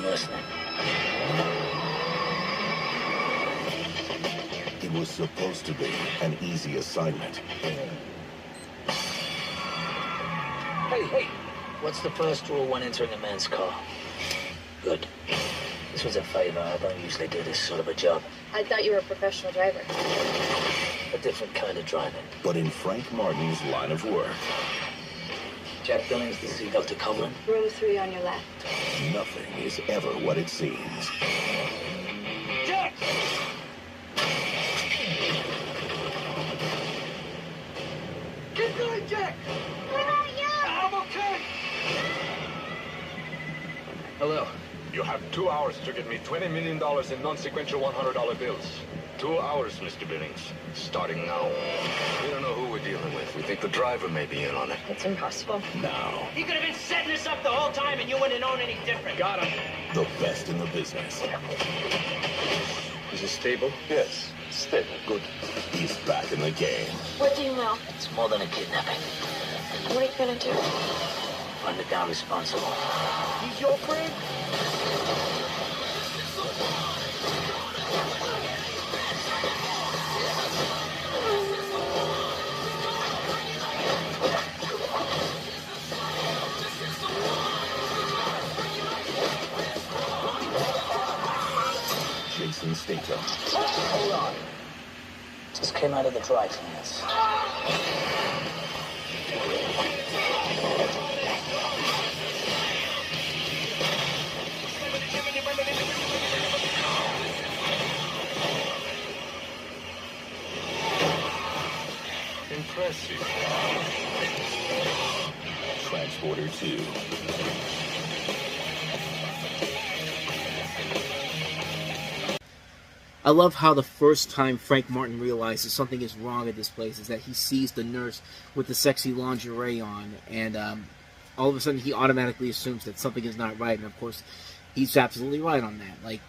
listening. It was supposed to be an easy assignment. Hey, what's the first rule when entering a man's car? Good. This was a favor. I don't usually do this sort of a job. I thought you were a professional driver. A different kind of driving. But in Frank Martin's line of work, Jack Billings, the seagull to Covenant. Row 3 on your left. nothing is ever what it seems. Jack! Keep going, Jack! What about you? I'm okay! Hello. You have 2 hours to get me $20 million in non-sequential $100 bills. 2 hours, Mr. Billings. Starting now. We don't know who we're dealing with. We think the driver may be in on it. It's impossible. Now, He could have been setting us up the whole time and you wouldn't have known any different. Got him. the best in the business Is it stable? Yes, stable. Good. He's back in the game. What do you know? It's more than a kidnapping. What are you gonna do? Find the guy responsible. He's your friend? Jason Statham, Hold on. Just came out of the dry cleaners. Impressive. Transporter 2, I love how the first time Frank Martin realizes something is wrong at this place is that he sees the nurse with the sexy lingerie on, and all of a sudden he automatically assumes that something is not right, and of course he's absolutely right on that. Like,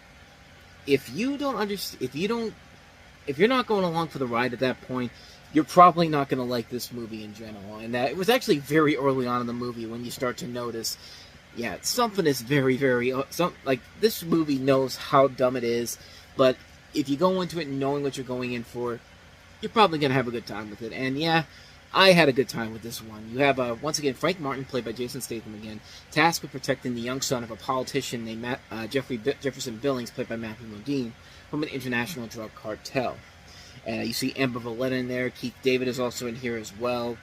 if you don't understand, if you're not going along for the ride at that point, you're probably not going to like this movie in general. And that it was actually very early on in the movie when you start to notice, yeah, something is very, very like this movie knows how dumb it is, but if you go into it knowing what you're going in for, you're probably going to have a good time with it. And yeah, I had a good time with this one. You have, once again, Frank Martin, played by Jason Statham again, tasked with protecting the young son of a politician named Jefferson Billings, played by Matthew Modine, from an international drug cartel. And you see Amber Valletta in there. Keith David is also in here as well.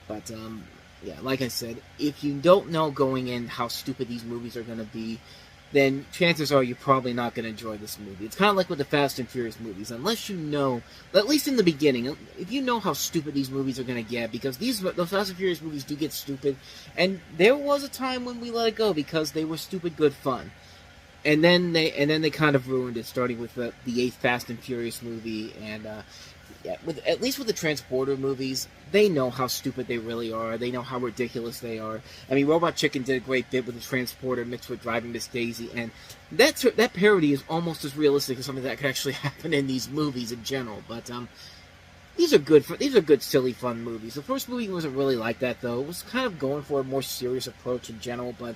But, yeah, like I said, if you don't know going in how stupid these movies are going to be, then chances are you're probably not going to enjoy this movie. It's kind of like with the Fast and Furious movies. Unless you know, at least in the beginning, if you know how stupid these movies are going to get, because those Fast and Furious movies do get stupid, and there was a time when we let it go because they were stupid good fun. And then they kind of ruined it, starting with the 8th Fast and Furious movie, and yeah, at least with the Transporter movies, they know how stupid they really are. They know how ridiculous they are. I mean, Robot Chicken did a great bit with the Transporter mixed with Driving Miss Daisy, and that parody is almost as realistic as something that could actually happen in these movies in general. But these are good, silly, fun movies. The first movie wasn't really like that, though. It was kind of going for a more serious approach in general, but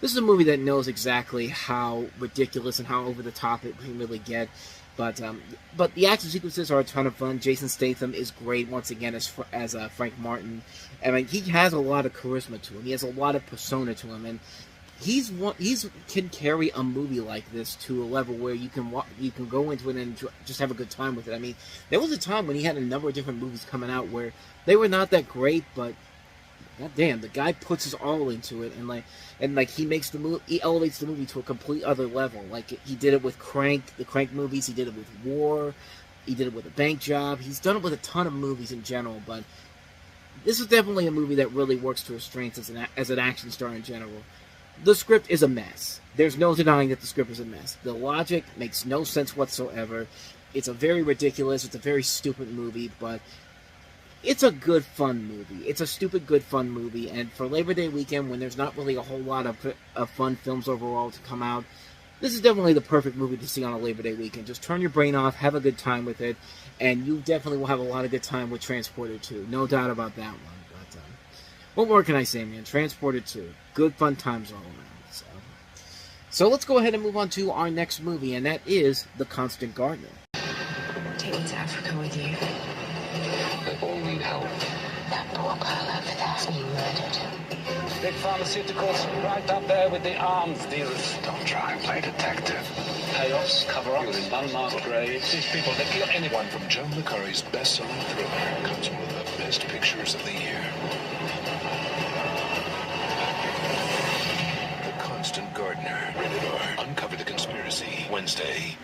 this is a movie that knows exactly how ridiculous and how over the top it can really get. But the action sequences are a ton of fun. Jason Statham is great once again as Frank Martin. I mean, he has a lot of charisma to him. He has a lot of persona to him, and he's can carry a movie like this to a level where you can go into it and just have a good time with it. I mean, there was a time when he had a number of different movies coming out where they were not that great, but god damn, the guy puts his all into it, and he makes he elevates the movie to a complete other level. Like, he did it with the Crank movies, he did it with War, he did it with A Bank Job, he's done it with a ton of movies in general, but this is definitely a movie that really works to his strengths as an action star in general. The script is a mess. There's no denying that the script is a mess. The logic makes no sense whatsoever. It's a very stupid movie, but it's a good, fun movie. It's a stupid, good, fun movie, and for Labor Day weekend, when there's not really a whole lot of fun films overall to come out, this is definitely the perfect movie to see on a Labor Day weekend. Just turn your brain off, have a good time with it, and you definitely will have a lot of good time with Transporter 2. No doubt about that one. But what more can I say, man? Transporter 2. Good, fun times all around. So, So let's go ahead and move on to our next movie, and that is The Constant Gardener. Take me to Africa with you. They all need help. That poor girl over there's been murdered. Big pharmaceuticals right up there with the arms dealers. Don't try and play detective. Payoffs, cover-ups, unmarked graves. These people, they kill anyone. From Joe McCurry's best-selling thriller comes one of the best pictures of the year. The Constant Gardener. Rated R. Uncover the Conspiracy. Wednesday.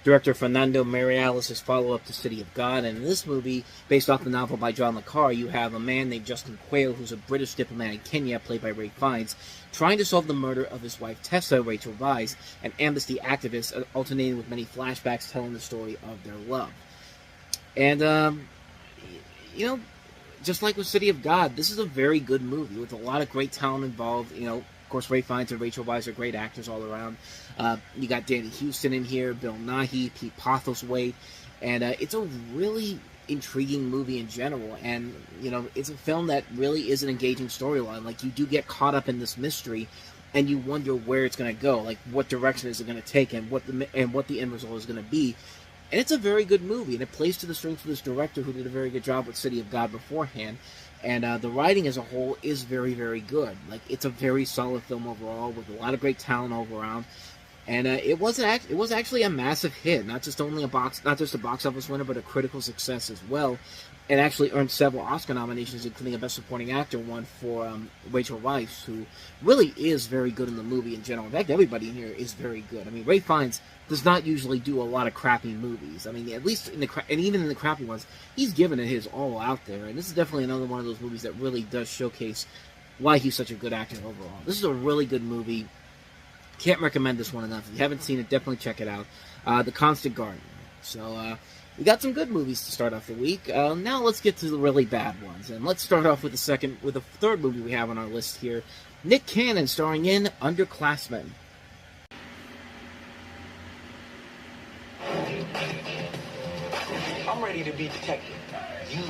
Director Fernando Meirelles' follow-up to City of God, and in this movie, based off the novel by John le Carre, you have a man named Justin Quayle, who's a British diplomat in Kenya, played by Ray Fiennes, trying to solve the murder of his wife Tessa, Rachel Weisz, an amnesty activist, alternating with many flashbacks telling the story of their love. And, you know, just like with City of God, this is a very good movie with a lot of great talent involved. You know, of course, Ray Fiennes and Rachel Weisz are great actors all around. You got Danny Houston in here, Bill Nighy, Pete Postlethwaite, and it's a really intriguing movie in general. And you know, it's a film that really is an engaging storyline. Like, you do get caught up in this mystery, and you wonder where it's going to go. Like, what direction is it going to take, and what the end result is going to be. And it's a very good movie, and it plays to the strengths of this director, who did a very good job with City of God beforehand. And the writing as a whole is very, very good. Like, it's a very solid film overall, with a lot of great talent all around. And it was actually a massive hit, not just a box office winner, but a critical success as well. And actually earned several Oscar nominations, including a Best Supporting Actor one for Rachel Weisz, who really is very good in the movie in general. In fact, everybody in here is very good. I mean, Ray Fiennes does not usually do a lot of crappy movies. I mean, at least and even in the crappy ones, he's given it his all out there. And this is definitely another one of those movies that really does showcase why he's such a good actor overall. This is a really good movie. Can't recommend this one enough. If you haven't seen it, definitely check it out. The Constant Gardener. So, we got some good movies to start off the week. Now let's get to the really bad ones. And let's start off with the third movie we have on our list here. Nick Cannon starring in Underclassmen. I'm ready to be detective. You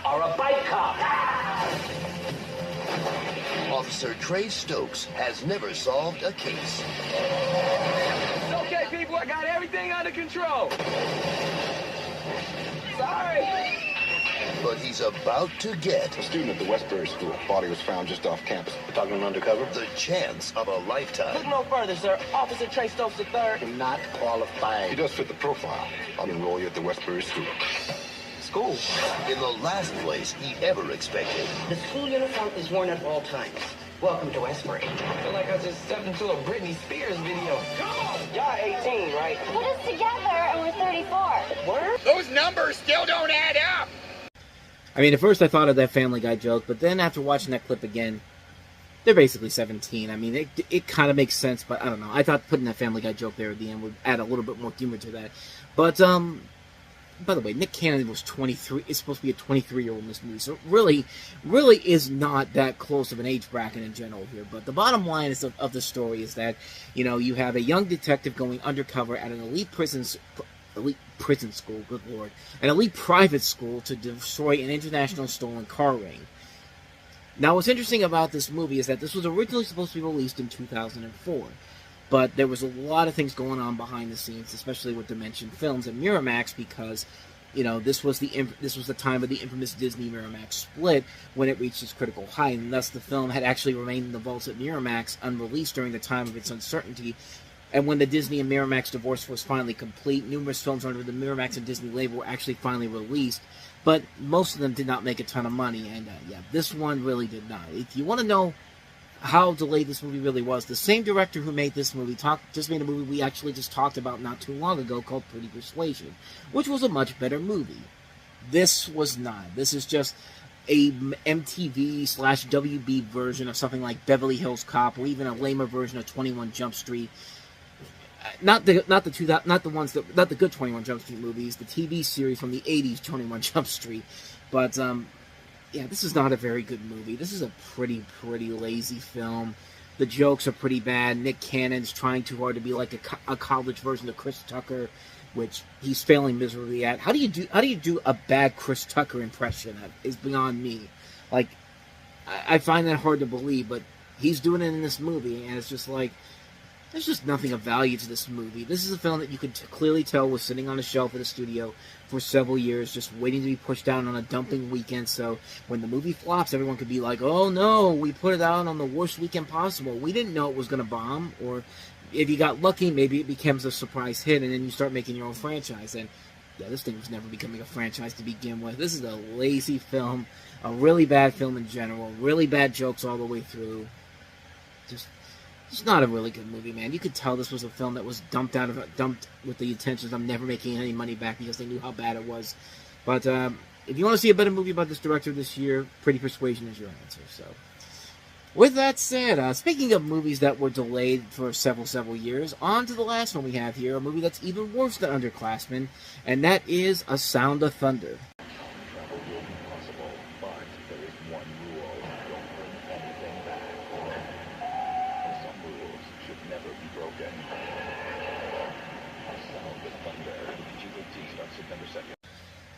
are a bike cop. Officer Trey Stokes has never solved a case. It's okay, people. I got everything under control. Sorry. But he's about to get A student at the Westbury School. Body was found just off campus. We're talking about undercover? the chance of a Look lifetime. no further, sir. Officer Trey Stokes III. Not qualified. He does fit the profile. I'll enroll you at the Westbury School. School. In the last place he ever expected. The school uniform is worn at all times. Welcome to Westbury. I feel like I just stepped into a Britney Spears video. Come on! Y'all 18, right? Put us together and we're 34. Word? Those numbers still don't add up. I mean, at first I thought of that Family Guy joke, but then after watching that clip again, they're basically 17. I mean, it kind of makes sense, but I don't know. I thought putting that Family Guy joke there at the end would add a little bit more humor to that. But, by the way, Nick Cannon was 23. It's supposed to be a 23-year-old in this movie, so it really is not that close of an age bracket in general here. But the bottom line of the story is that, you know, you have a young detective going undercover at an elite prison school, good lord, an elite private school to destroy an international stolen car ring. Now, what's interesting about this movie is that this was originally supposed to be released in 2004. But there was a lot of things going on behind the scenes, especially with Dimension Films and Miramax, because, you know, this was the time of the infamous Disney Miramax split when it reached its critical height, and thus the film had actually remained in the vaults at Miramax unreleased during the time of its uncertainty. And when the Disney and Miramax divorce was finally complete, numerous films under the Miramax and Disney label were actually finally released, but most of them did not make a ton of money, and yeah, this one really did not. If you want to know how delayed this movie really was, the same director who made this movie just made a movie we actually just talked about not too long ago called Pretty Persuasion, which was a much better movie. This was not. This is just a MTV/WB version of something like Beverly Hills Cop, or even a lamer version of 21 Jump Street. Not the good 21 Jump Street movies, the TV series from the 80s, 21 Jump Street. But yeah, this is not a very good movie. This is a pretty lazy film. The jokes are pretty bad. Nick Cannon's trying too hard to be like a college version of Chris Tucker, which he's failing miserably at. How do you do a bad Chris Tucker impression? That is beyond me. Like, I find that hard to believe, but he's doing it in this movie, and it's just like, There's just nothing of value to this movie. This is a film that you could clearly tell was sitting on a shelf at the studio for several years, just waiting to be pushed down on a dumping weekend, so when the movie flops, everyone could be like, oh no, we put it out on the worst weekend possible. We didn't know it was going to bomb, or if you got lucky, maybe it becomes a surprise hit, and then you start making your own franchise. And yeah, this thing was never becoming a franchise to begin with. This is a lazy film, a really bad film in general, really bad jokes all the way through. It's not a really good movie, man. You could tell this was a film that was dumped with the intentions of never making any money back because they knew how bad it was. But if you want to see a better movie about this director this year, Pretty Persuasion is your answer. So, with that said, speaking of movies that were delayed for several years, on to the last one we have here, a movie that's even worse than Underclassmen, and that is A Sound of Thunder.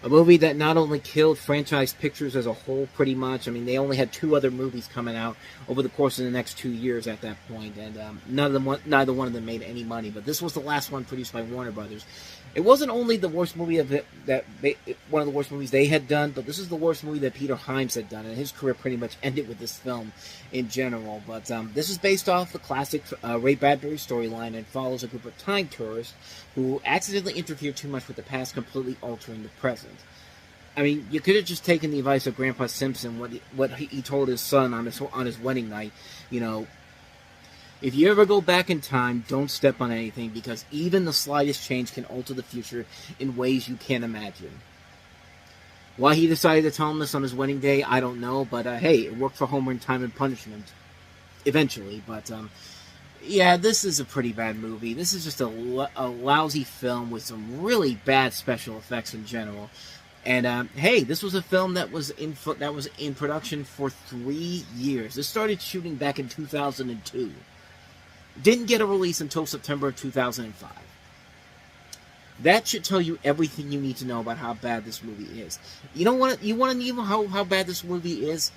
A movie that not only killed franchise pictures as a whole, pretty much. I mean, they only had 2 other movies coming out over the course of the next 2 years at that point, and neither one of them made any money. But this was the last one produced by Warner Brothers. It wasn't only the worst movie one of the worst movies they had done, but this is the worst movie that Peter Hyams had done, and his career pretty much ended with this film in general. But this is based off the classic Ray Bradbury storyline and follows a group of time tourists who accidentally interfere too much with the past, completely altering the present. I mean, you could have just taken the advice of Grandpa Simpson, what he told his son on his wedding night. You know, if you ever go back in time, don't step on anything, because even the slightest change can alter the future in ways you can't imagine. Why he decided to tell him this on his wedding day, I don't know, but hey, it worked for Homer in Time and Punishment, eventually. But yeah, this is a pretty bad movie. This is just a lousy film with some really bad special effects in general. And hey, this was a film that was in production for 3 years. This started shooting back in 2002. Didn't get a release until September of 2005. That should tell you everything you need to know about how bad this movie is. You want to know how bad this movie is?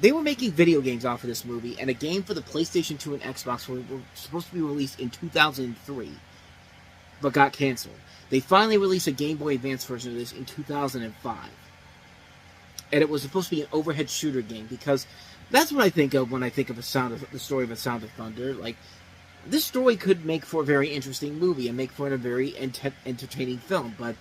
They were making video games off of this movie, and a game for the PlayStation 2 and Xbox were supposed to be released in 2003, but got canceled. They finally released a Game Boy Advance version of this in 2005. And it was supposed to be an overhead shooter game, because that's what I think of when I think of the story of A Sound of Thunder. Like, this story could make for a very interesting movie and make for a very entertaining film, but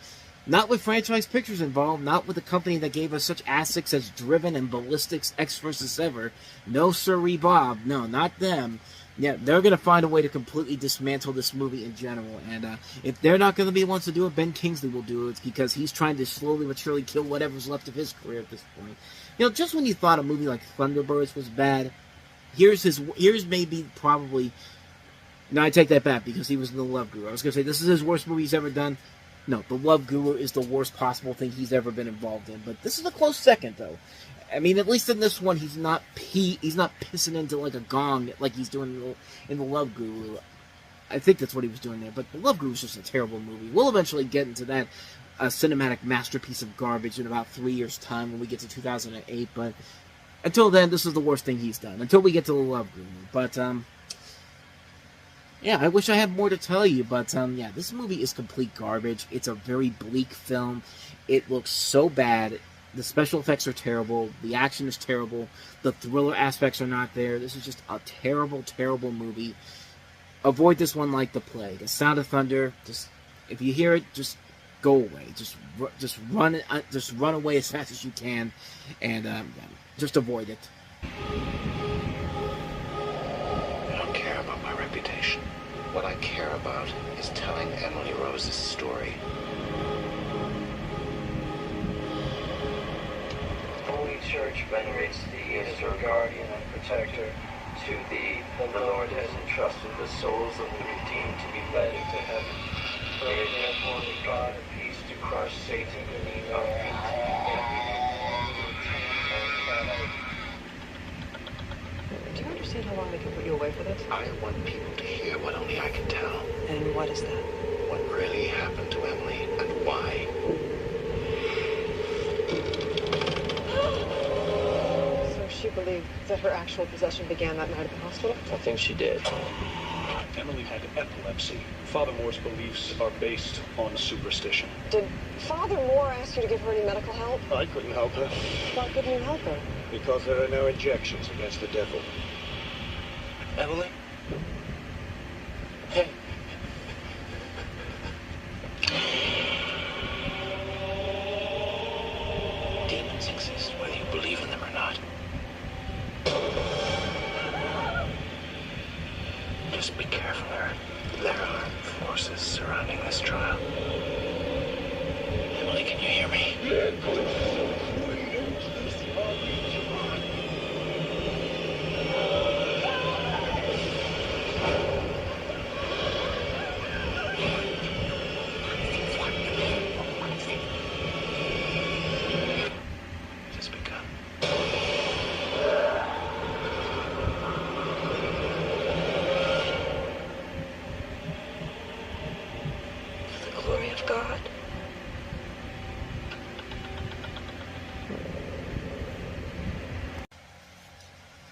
not with Franchise Pictures involved, not with a company that gave us such classics as Driven and Ballistics X vs. Ever. No sirree Bob. No, not them. Yeah, they're going to find a way to completely dismantle this movie in general, and if they're not going to be the ones to do it, Ben Kingsley will do it, because he's trying to slowly but surely kill whatever's left of his career at this point. You know, just when you thought a movie like Thunderbirds was bad, here's maybe probably... No, I take that back, because he was in The Love Guru. I was going to say, this is his worst movie he's ever done. No, The Love Guru is the worst possible thing he's ever been involved in, but this is a close second, though. I mean, at least in this one, he's not pissing into like a gong like he's doing in The Love Guru. I think that's what he was doing there, but The Love Guru is just a terrible movie. We'll eventually get into that cinematic masterpiece of garbage in about 3 years' time when we get to 2008, but until then, this is the worst thing he's done, until we get to The Love Guru. But, yeah, I wish I had more to tell you, but, yeah, this movie is complete garbage. It's a very bleak film. It looks so bad. The special effects are terrible. The action is terrible. The thriller aspects are not there. This is just a terrible, terrible movie. Avoid this one like the plague. A Sound of Thunder. Just, if you hear it, just go away. Just run away as fast as you can, and just avoid it. I don't care about my reputation. What I care about is telling Emily Rose's story. Holy Church venerates thee as her guardian and protector. To thee, the Lord has entrusted the souls of the redeemed to be led into heaven. Pray therefore the God of peace to crush Satan beneath our feet. Do you understand how long they can put you away for this? I want people to hear what only I can tell. And what is that? What really happened to Emily and why. So she believed that her actual possession began that night at the hospital? I think she did. Emily had epilepsy. Father Moore's beliefs are based on superstition. Did Father Moore ask you to give her any medical help? I couldn't help her. Why couldn't you help her? Because there are no injections against the devil. Emily? Hey. Demons exist, whether you believe in them or not. Just be careful, Eric. There are forces surrounding this trial. Emily, can you hear me? Just begun. For the glory of God.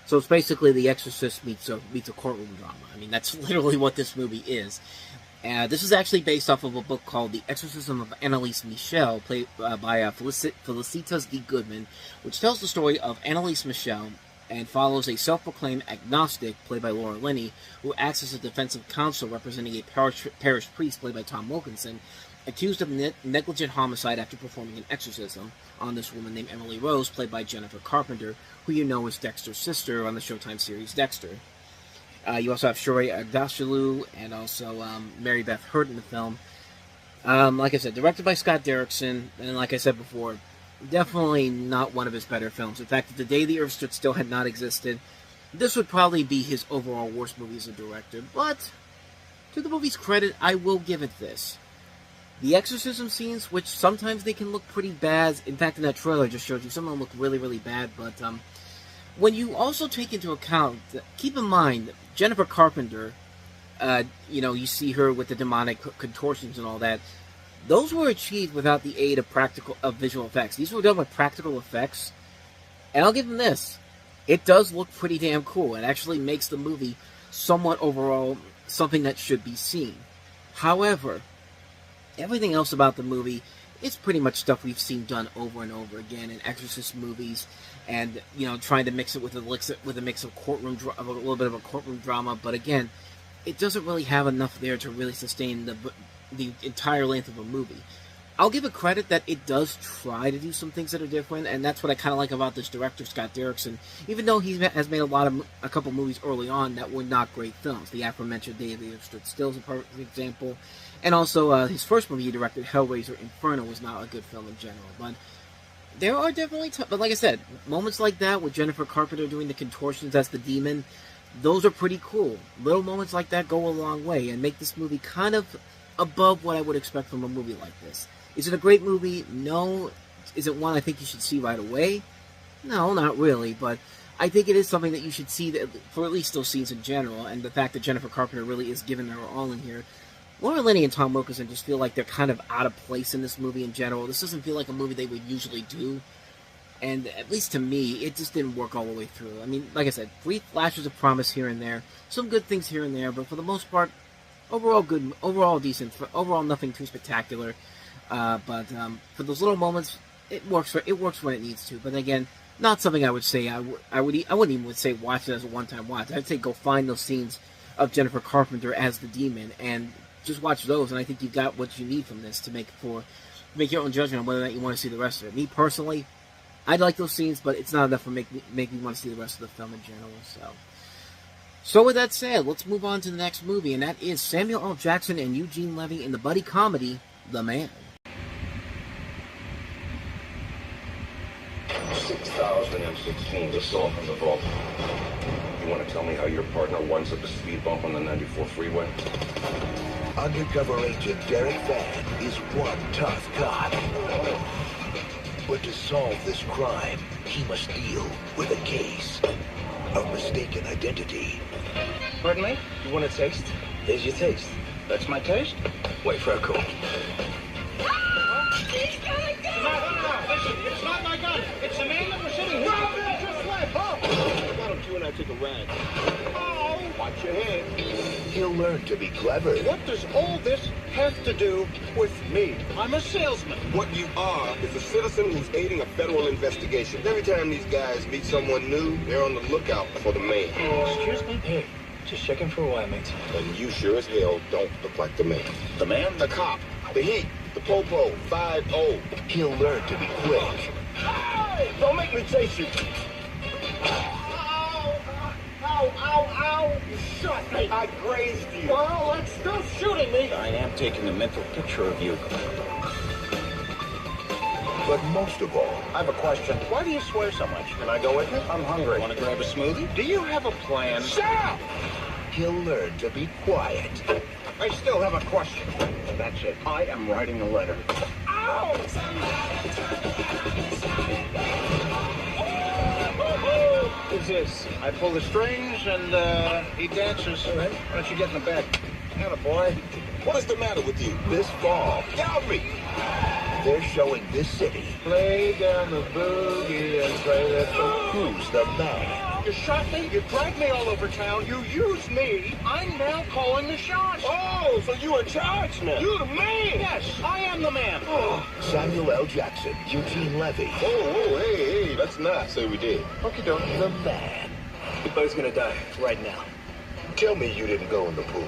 So it's basically The Exorcist meets a courtroom drama. I mean, that's literally what this movie is. This is actually based off of a book called The Exorcism of Annalise Michel, played by Felicitas D. Goodman, which tells the story of Annalise Michel and follows a self-proclaimed agnostic, played by Laura Linney, who acts as a defensive counsel representing a parish priest, played by Tom Wilkinson, accused of negligent homicide after performing an exorcism on this woman named Emily Rose, played by Jennifer Carpenter, who you know is Dexter's sister on the Showtime series Dexter. You also have Shohreh Aghdashloo and also Mary Beth Hurt in the film. Like I said, directed by Scott Derrickson, and like I said before, definitely not one of his better films. In fact, if The Day the Earth Stood Still had not existed, this would probably be his overall worst movie as a director. But, to the movie's credit, I will give it this. The exorcism scenes, which sometimes they can look pretty bad, in fact in that trailer I just showed you, some of them look really, really bad, but when you also take into account, keep in mind, Jennifer Carpenter, you know, you see her with the demonic contortions and all that, those were achieved without the aid of visual effects. These were done with practical effects, and I'll give them this, it does look pretty damn cool. It actually makes the movie somewhat overall something that should be seen. However, everything else about the movie is pretty much stuff we've seen done over and over again in Exorcist movies, and you know, trying to mix it with a mix of a little bit of a courtroom drama. But again, it doesn't really have enough there to really sustain the entire length of a movie. I'll give it credit that it does try to do some things that are different, and that's what I kind of like about this director, Scott Derrickson. Even though he has made a couple movies early on that were not great films. The aforementioned Day of the Earth Stood Still is a perfect example. And also, his first movie he directed, Hellraiser Inferno, was not a good film in general. But there are definitely, but like I said, moments like that with Jennifer Carpenter doing the contortions as the demon, those are pretty cool. Little moments like that go a long way and make this movie kind of above what I would expect from a movie like this. Is it a great movie? No. Is it one I think you should see right away? No, not really, but I think it is something that you should see for at least those scenes in general, and the fact that Jennifer Carpenter really is giving her all in here. Laura Linney and Tom Wilkinson just feel like they're kind of out of place in this movie in general. This doesn't feel like a movie they would usually do, and at least to me, it just didn't work all the way through. I mean, like I said, brief flashes of promise here and there, some good things here and there, but for the most part, overall good, overall decent, overall nothing too spectacular. But for those little moments, it works when it needs to. But again, not something I would say I wouldn't even say watch it as a one-time watch. I'd say go find those scenes of Jennifer Carpenter as the demon and just watch those, and I think you've got what you need from this to make your own judgment on whether or not you want to see the rest of it. Me personally, I'd like those scenes, but it's not enough to make me want to see the rest of the film in general. So with that said, let's move on to the next movie, and that is Samuel L. Jackson and Eugene Levy in the buddy comedy The Man. 6,016 assault from the vault. You want to tell me how your partner winds up a speed bump on the 94 freeway? Undercover agent Derek Van is one tough cop. But to solve this crime, he must deal with a case of mistaken identity. Pardon me? You want a taste? Here's your taste. That's my taste? Wait for a call. He's coming down! No, listen, it's not my gun. It's the man that was sitting here. He just left. Oh! Why don't you and I take a ride? Oh! Watch your head. He'll learn to be clever. What does all this have to do with me? I'm a salesman. What you are is a citizen who's aiding a federal investigation. Every time these guys meet someone new, they're on the lookout for the man. Excuse me? Hey, just checking for a while, mate. And you sure as hell don't look like the man. The man? The cop, the heat, the popo, 5-0. He'll learn to be quick. Hey, don't make me chase you. Ow, ow, ow! You shot me! I grazed you! Well, that's still shooting me! I am taking a mental picture of you. But most of all, I have a question. Why do you swear so much? Can I go with you? I'm hungry. Want to grab a smoothie? Do you have a plan? Shut up! he'll learn to be quiet. I still have a question. And that's it. I am writing a letter. Ow! What's this? I pull the strings and he dances. All right. Why don't you get in the back? Atta boy. What is the matter with you? This fall, Help me! they're showing this city. Play down the boogie and play that. Who's the man? You shot me, you dragged me all over town, you used me. I'm now calling the shots. Oh, so you in charge now? You're the man. Yes, I am the man. Oh. Samuel L. Jackson, Eugene Levy. Oh, hey, let's not say we did. Okay, don't. The man. Your boy's gonna die right now. Tell me you didn't go in the pool.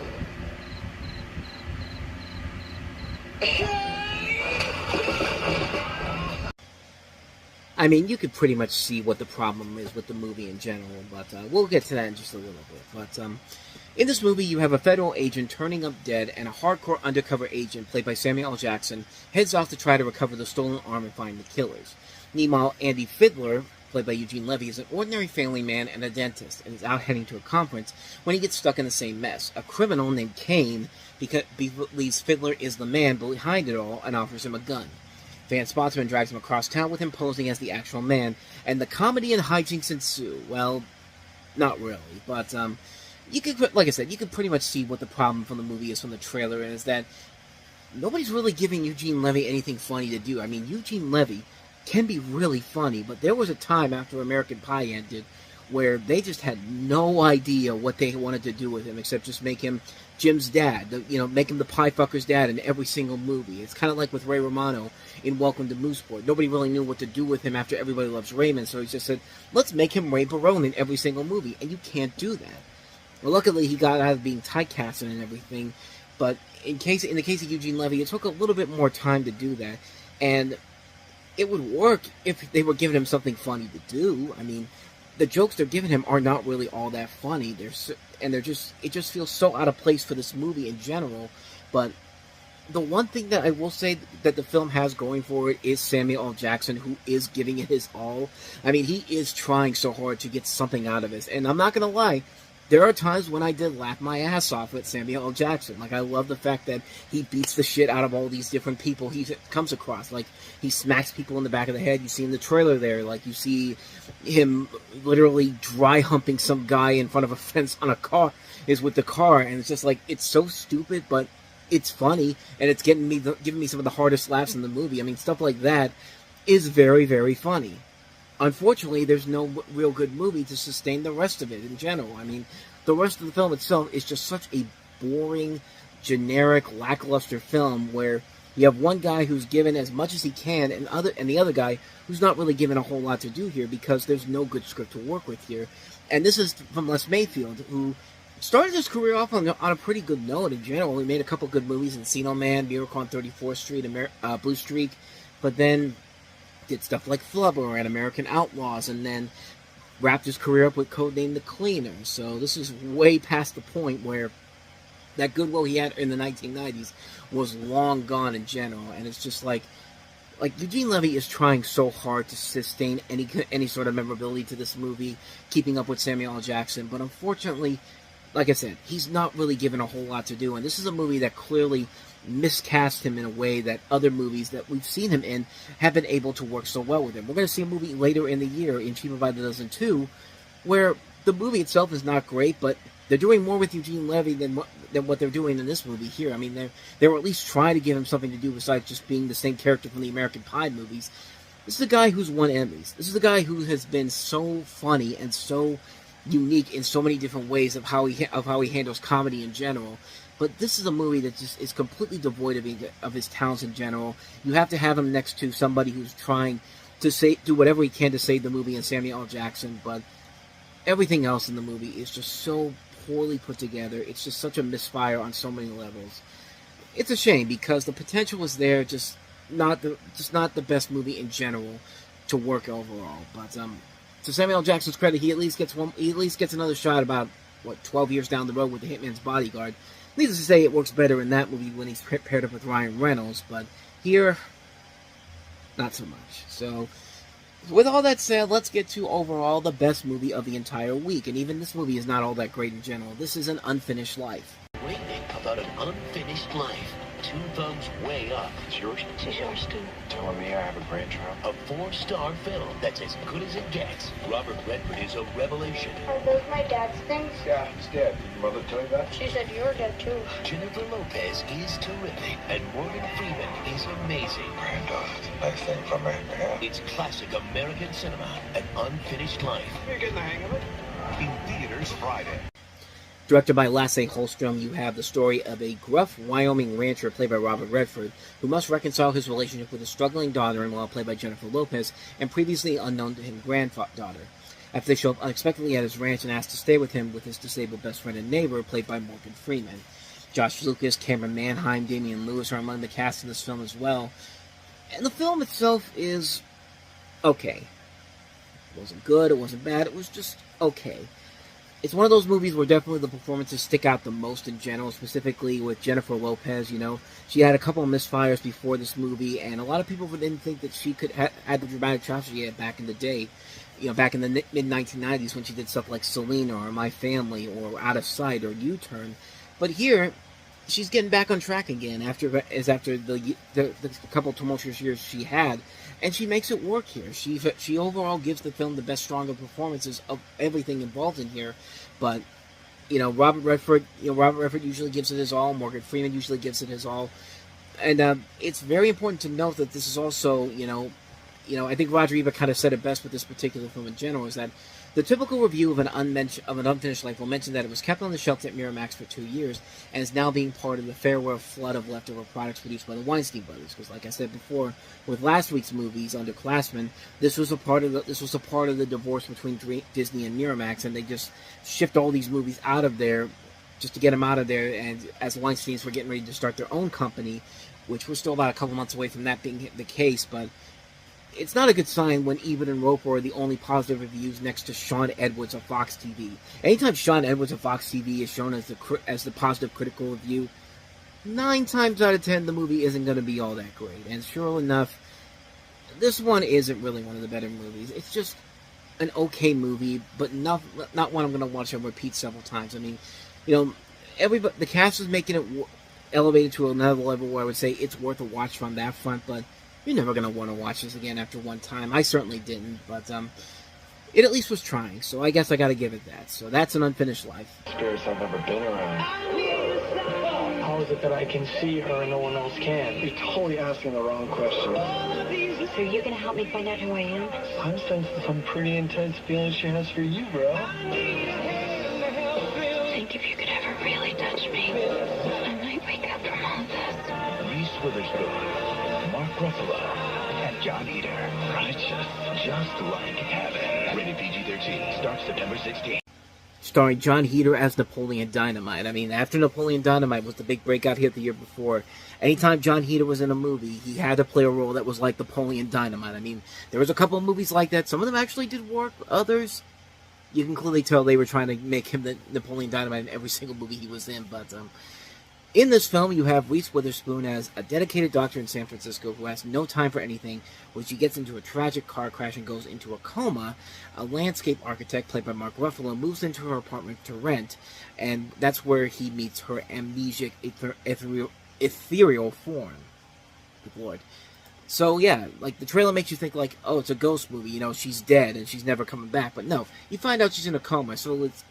I mean, you could pretty much see what the problem is with the movie in general, but we'll get to that in just a little bit. But in this movie, you have a federal agent turning up dead, and a hardcore undercover agent, played by Samuel L. Jackson, heads off to try to recover the stolen arm and find the killers. Meanwhile, Andy Fiedler, played by Eugene Levy, is an ordinary family man and a dentist, and is out heading to a conference when he gets stuck in the same mess. A criminal named Kane believes Fiedler is the man behind it all and offers him a gun. Van spots him and drags him across town with him posing as the actual man, and the comedy and hijinks ensue. Well, not really, but you could, like I said, you could pretty much see what the problem from the movie is from the trailer, and is that nobody's really giving Eugene Levy anything funny to do. I mean, Eugene Levy can be really funny, but there was a time after American Pie ended where they just had no idea what they wanted to do with him, except just make him Jim's dad, make him the pie fucker's dad in every single movie. It's kind of like with Ray Romano in Welcome to Mooseport. Nobody really knew what to do with him after Everybody Loves Raymond, so he just said, let's make him Ray Barone in every single movie, and you can't do that. Well, luckily he got out of being typecasted and everything, but in the case of Eugene Levy, it took a little bit more time to do that, and it would work if they were giving him something funny to do. I mean, the jokes they're giving him are not really all that funny. It just feels so out of place for this movie in general. But the one thing that I will say that the film has going for it is Samuel L. Jackson, who is giving it his all. I mean, he is trying so hard to get something out of this. And I'm not going to lie, there are times when I did laugh my ass off at Samuel L. Jackson. Like, I love the fact that he beats the shit out of all these different people he comes across. Like, he smacks people in the back of the head. You see in the trailer there, like, you see him literally dry humping some guy in front of a fence on a car, is with the car, and it's just like, it's so stupid, but it's funny, and it's giving me some of the hardest laughs in the movie. I mean, stuff like that is very, very funny. Unfortunately, there's no real good movie to sustain the rest of it in general. I mean, the rest of the film itself is just such a boring, generic, lackluster film where you have one guy who's given as much as he can, and the other guy who's not really given a whole lot to do here because there's no good script to work with here. And this is from Les Mayfield, who started his career off on a pretty good note in general. He made a couple good movies, Encino Man, Miracle on 34th Street, Blue Streak, but then did stuff like Flubber and American Outlaws, and then wrapped his career up with Codename The Cleaner. So this is way past the point where that goodwill he had in the 1990s was long gone in general, and it's just like Eugene Levy is trying so hard to sustain any sort of memorability to this movie, keeping up with Samuel L. Jackson, but unfortunately, like I said, he's not really given a whole lot to do, and this is a movie that clearly miscast him in a way that other movies that we've seen him in have been able to work so well with him. We're going to see a movie later in the year, in Cheaper by the Dozen 2, where the movie itself is not great, but they're doing more with Eugene Levy than what they're doing in this movie here. I mean, they were at least trying to give him something to do besides just being the same character from the American Pie movies. This is a guy who's won Emmys. This is a guy who has been so funny and so unique in so many different ways of how he handles comedy in general. But this is a movie that just is completely devoid of his talents in general. You have to have him next to somebody who's trying to do whatever he can to save the movie, and Samuel L. Jackson, but everything else in the movie is just so poorly put together. It's just such a misfire on so many levels. It's a shame because the potential was there, just not the best movie in general to work overall. But to Samuel L. Jackson's credit, he at least gets another shot about 12 years down the road with The Hitman's Bodyguard. Needless to say, it works better in that movie when he's paired up with Ryan Reynolds, but here, not so much. So, with all that said, let's get to overall the best movie of the entire week. And even this movie is not all that great in general. This is An Unfinished Life. Reading about an unfinished life. 2 thumbs way up. It's yours? It's yours, too. Telling me I have a grandchild? A 4-star film that's as good as it gets. Robert Redford is a revelation. Are those my dad's things? Yeah, it's dead. Did your mother tell you that? She said you're dead, too. Jennifer Lopez is terrific, and Morgan Freeman is amazing. Granddaughter, it's a nice thing for me, yeah? It's classic American cinema, An Unfinished Life. You're getting the hang of it. In theaters Friday. Directed by Lasse Hallström, you have the story of a gruff Wyoming rancher played by Robert Redford, who must reconcile his relationship with his struggling daughter-in-law played by Jennifer Lopez, and previously unknown to him granddaughter, after they show up unexpectedly at his ranch and ask to stay with him with his disabled best friend and neighbor played by Morgan Freeman. Josh Lucas, Cameron Manheim, Damian Lewis are among the cast in this film as well. And the film itself is okay. It wasn't good, it wasn't bad, it was just okay. It's one of those movies where definitely the performances stick out the most in general, specifically with Jennifer Lopez. You know, she had a couple of misfires before this movie, and a lot of people didn't think that she could had the dramatic chops she had back in the day. You know, back in the mid-1990s when she did stuff like Selena or My Family or Out of Sight or U-Turn. But here, she's getting back on track again after the couple tumultuous years she had, and she makes it work here. She overall gives the film the best, stronger performances of everything involved in here. But Robert Redford usually gives it his all. Morgan Freeman usually gives it his all, and it's very important to note that this is also I think Roger Ebert kind of said it best with this particular film in general, is that the typical review of an unfinished life will mention that it was kept on the shelf at Miramax for 2 years and is now being part of the farewell flood of leftover products produced by the Weinstein brothers. Because, like I said before, with last week's movies under Classman, this was a part of the divorce between Disney and Miramax, and they just shipped all these movies out of there just to get them out of there. And as the Weinsteins were getting ready to start their own company, which we're still about a couple months away from that being the case, but it's not a good sign when Ebert and Roper are the only positive reviews next to Sean Edwards of Fox TV. Anytime Sean Edwards of Fox TV is shown as the positive critical review, 9 times out of 10 the movie isn't going to be all that great. And sure enough, this one isn't really one of the better movies. It's just an okay movie, but not one I'm going to watch and repeat several times. I mean, the cast is making it elevated to another level where I would say it's worth a watch from that front, but you're never going to want to watch this again after one time. I certainly didn't, but it at least was trying, so I guess I got to give it that. So that's An Unfinished Life. Spirits I've ever been around. How is it that I can see her and no one else can? You're totally asking the wrong question. So you're gonna help me find out who I am? I'm sensing some pretty intense feelings she has for you, bro. Think if you could ever really touch me, I might wake up from all this. Reese Witherspoon, Mark Ruffalo, and John Heder. Righteous, just like heaven. Rated PG-13. Starts September 16th. Starring John Heder as Napoleon Dynamite. I mean, after Napoleon Dynamite was the big breakout hit the year before, anytime John Heder was in a movie, he had to play a role that was like Napoleon Dynamite. I mean, there was a couple of movies like that. Some of them actually did work. Others, you can clearly tell they were trying to make him the Napoleon Dynamite in every single movie he was in. But in this film, you have Reese Witherspoon as a dedicated doctor in San Francisco who has no time for anything, when she gets into a tragic car crash and goes into a coma. A landscape architect, played by Mark Ruffalo, moves into her apartment to rent, and that's where he meets her amnesic, ethereal form. Good Lord. So, yeah, like, the trailer makes you think, like, oh, it's a ghost movie, she's dead and she's never coming back. But no, you find out she's in a coma, so it's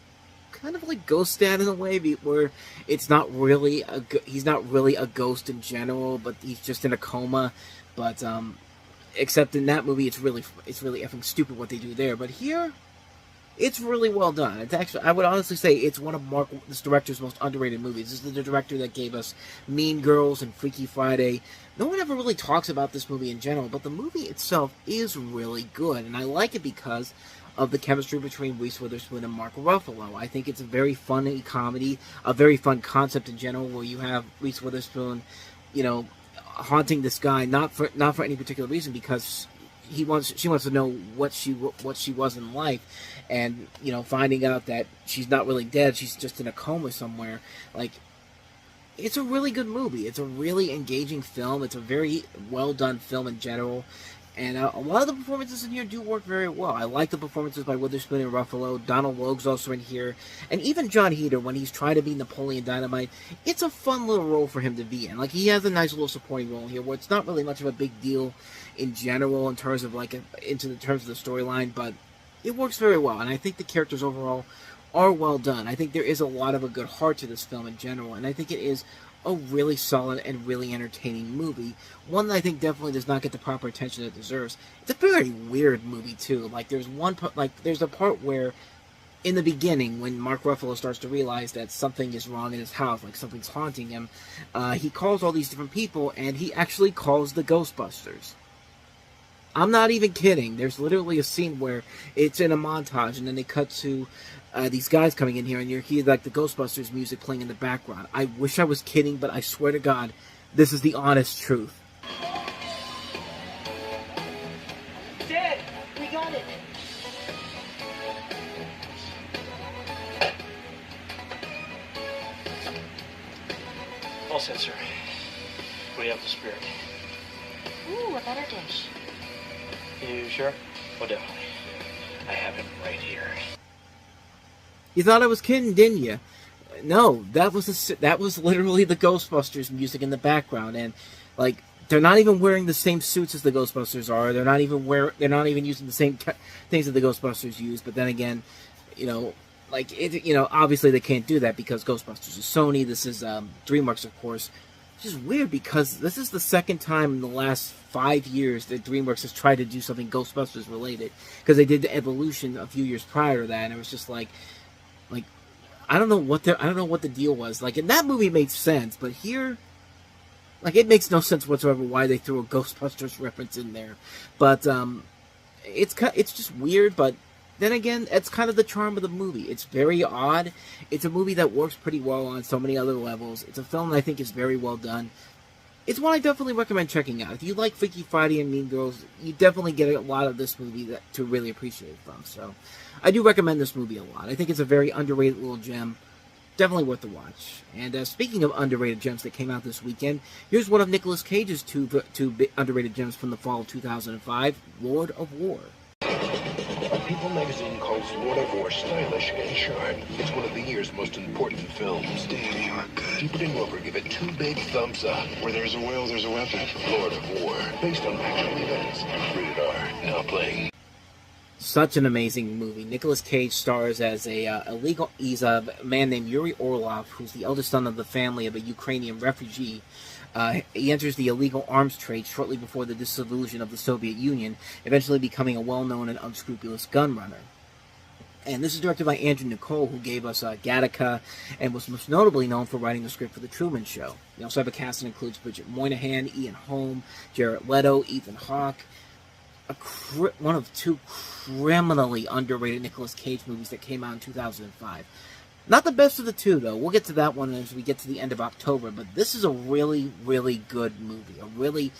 kind of like Ghost Dad in a way, where it's not really he's not really a ghost in general, but he's just in a coma. But except in that movie, it's really effing stupid what they do there. But here, It's really well done. It's actually, I would honestly say, it's one of this director's most underrated movies. This is the director that gave us Mean Girls and Freaky Friday. No one ever really talks about this movie in general, but the movie itself is really good, and I like it because of the chemistry between Reese Witherspoon and Mark Ruffalo. I think it's a very funny comedy, a very fun concept in general, where you have Reese Witherspoon, you know, haunting this guy, not for any particular reason, because she wants to know what she was in life, and, you know, finding out that she's not really dead, she's just in a coma somewhere. Like, it's a really good movie. It's a really engaging film. It's a very well done film in general, and a lot of the performances in here do work very well. I like the performances by Witherspoon and Ruffalo. Donald Logue's also in here, and even John Heder, when he's trying to be Napoleon Dynamite, it's a fun little role for him to be in. Like, he has a nice little supporting role here, where it's not really much of a big deal in general in terms of the storyline, but it works very well, and I think the characters overall are well done. I think there is a lot of a good heart to this film in general, and I think it is a really solid and really entertaining movie. One that I think definitely does not get the proper attention it deserves. It's a very weird movie too. Like, there's a part where in the beginning, when Mark Ruffalo starts to realize that something is wrong in his house, like something's haunting him, he calls all these different people, and he actually calls the Ghostbusters. I'm not even kidding. There's literally a scene where it's in a montage, and then they cut to these guys coming in here, and you hear like the Ghostbusters music playing in the background. I wish I was kidding, but I swear to God, this is the honest truth. Dad, we got it. All set, sir. We have the spirit. Ooh, a better dish. You sure? Oh, definitely. I have him right here. You thought I was kidding, didn't you? No, that was literally the Ghostbusters music in the background, and like, they're not even wearing the same suits as the Ghostbusters are. They're not even using the same things that the Ghostbusters use. But then again, you know, like, obviously they can't do that because Ghostbusters is Sony. This is DreamWorks, of course. Which is weird because this is the second time in the last 5 years that DreamWorks has tried to do something Ghostbusters related. Because they did the Evolution a few years prior to that, and it was just like I don't know what the deal was. Like, in that movie made sense, but here, like, it makes no sense whatsoever why they threw a Ghostbusters reference in there. But it's just weird, but then again, it's kind of the charm of the movie. It's very odd. It's a movie that works pretty well on so many other levels. It's a film that I think is very well done. It's one I definitely recommend checking out. If you like Freaky Friday and Mean Girls, you definitely get a lot of this movie to really appreciate from. So, I do recommend this movie a lot. I think it's a very underrated little gem. Definitely worth the watch. And speaking of underrated gems that came out this weekend, here's one of Nicolas Cage's two underrated gems from the fall of 2005, Lord of War. People magazine calls Lord of War stylish and sharp. It's one of the year's most important films. Damn, you are good. Keep it in Lorber, give it 2 big thumbs up. Where there's a will, there's a weapon. Lord of War, based on actual events. Rated R, now playing. Such an amazing movie. Nicolas Cage stars as he's a man named Yuri Orlov, who's the eldest son of the family of a Ukrainian refugee. He enters the illegal arms trade shortly before the dissolution of the Soviet Union, eventually becoming a well-known and unscrupulous gun runner. And this is directed by Andrew Niccol, who gave us Gattaca, and was most notably known for writing the script for The Truman Show. We also have a cast that includes Bridget Moynihan, Ian Holm, Jared Leto, Ethan Hawke. One of 2 criminally underrated Nicolas Cage movies that came out in 2005. Not the best of the 2, though. We'll get to that one as we get to the end of October. But this is a really, really good movie. A really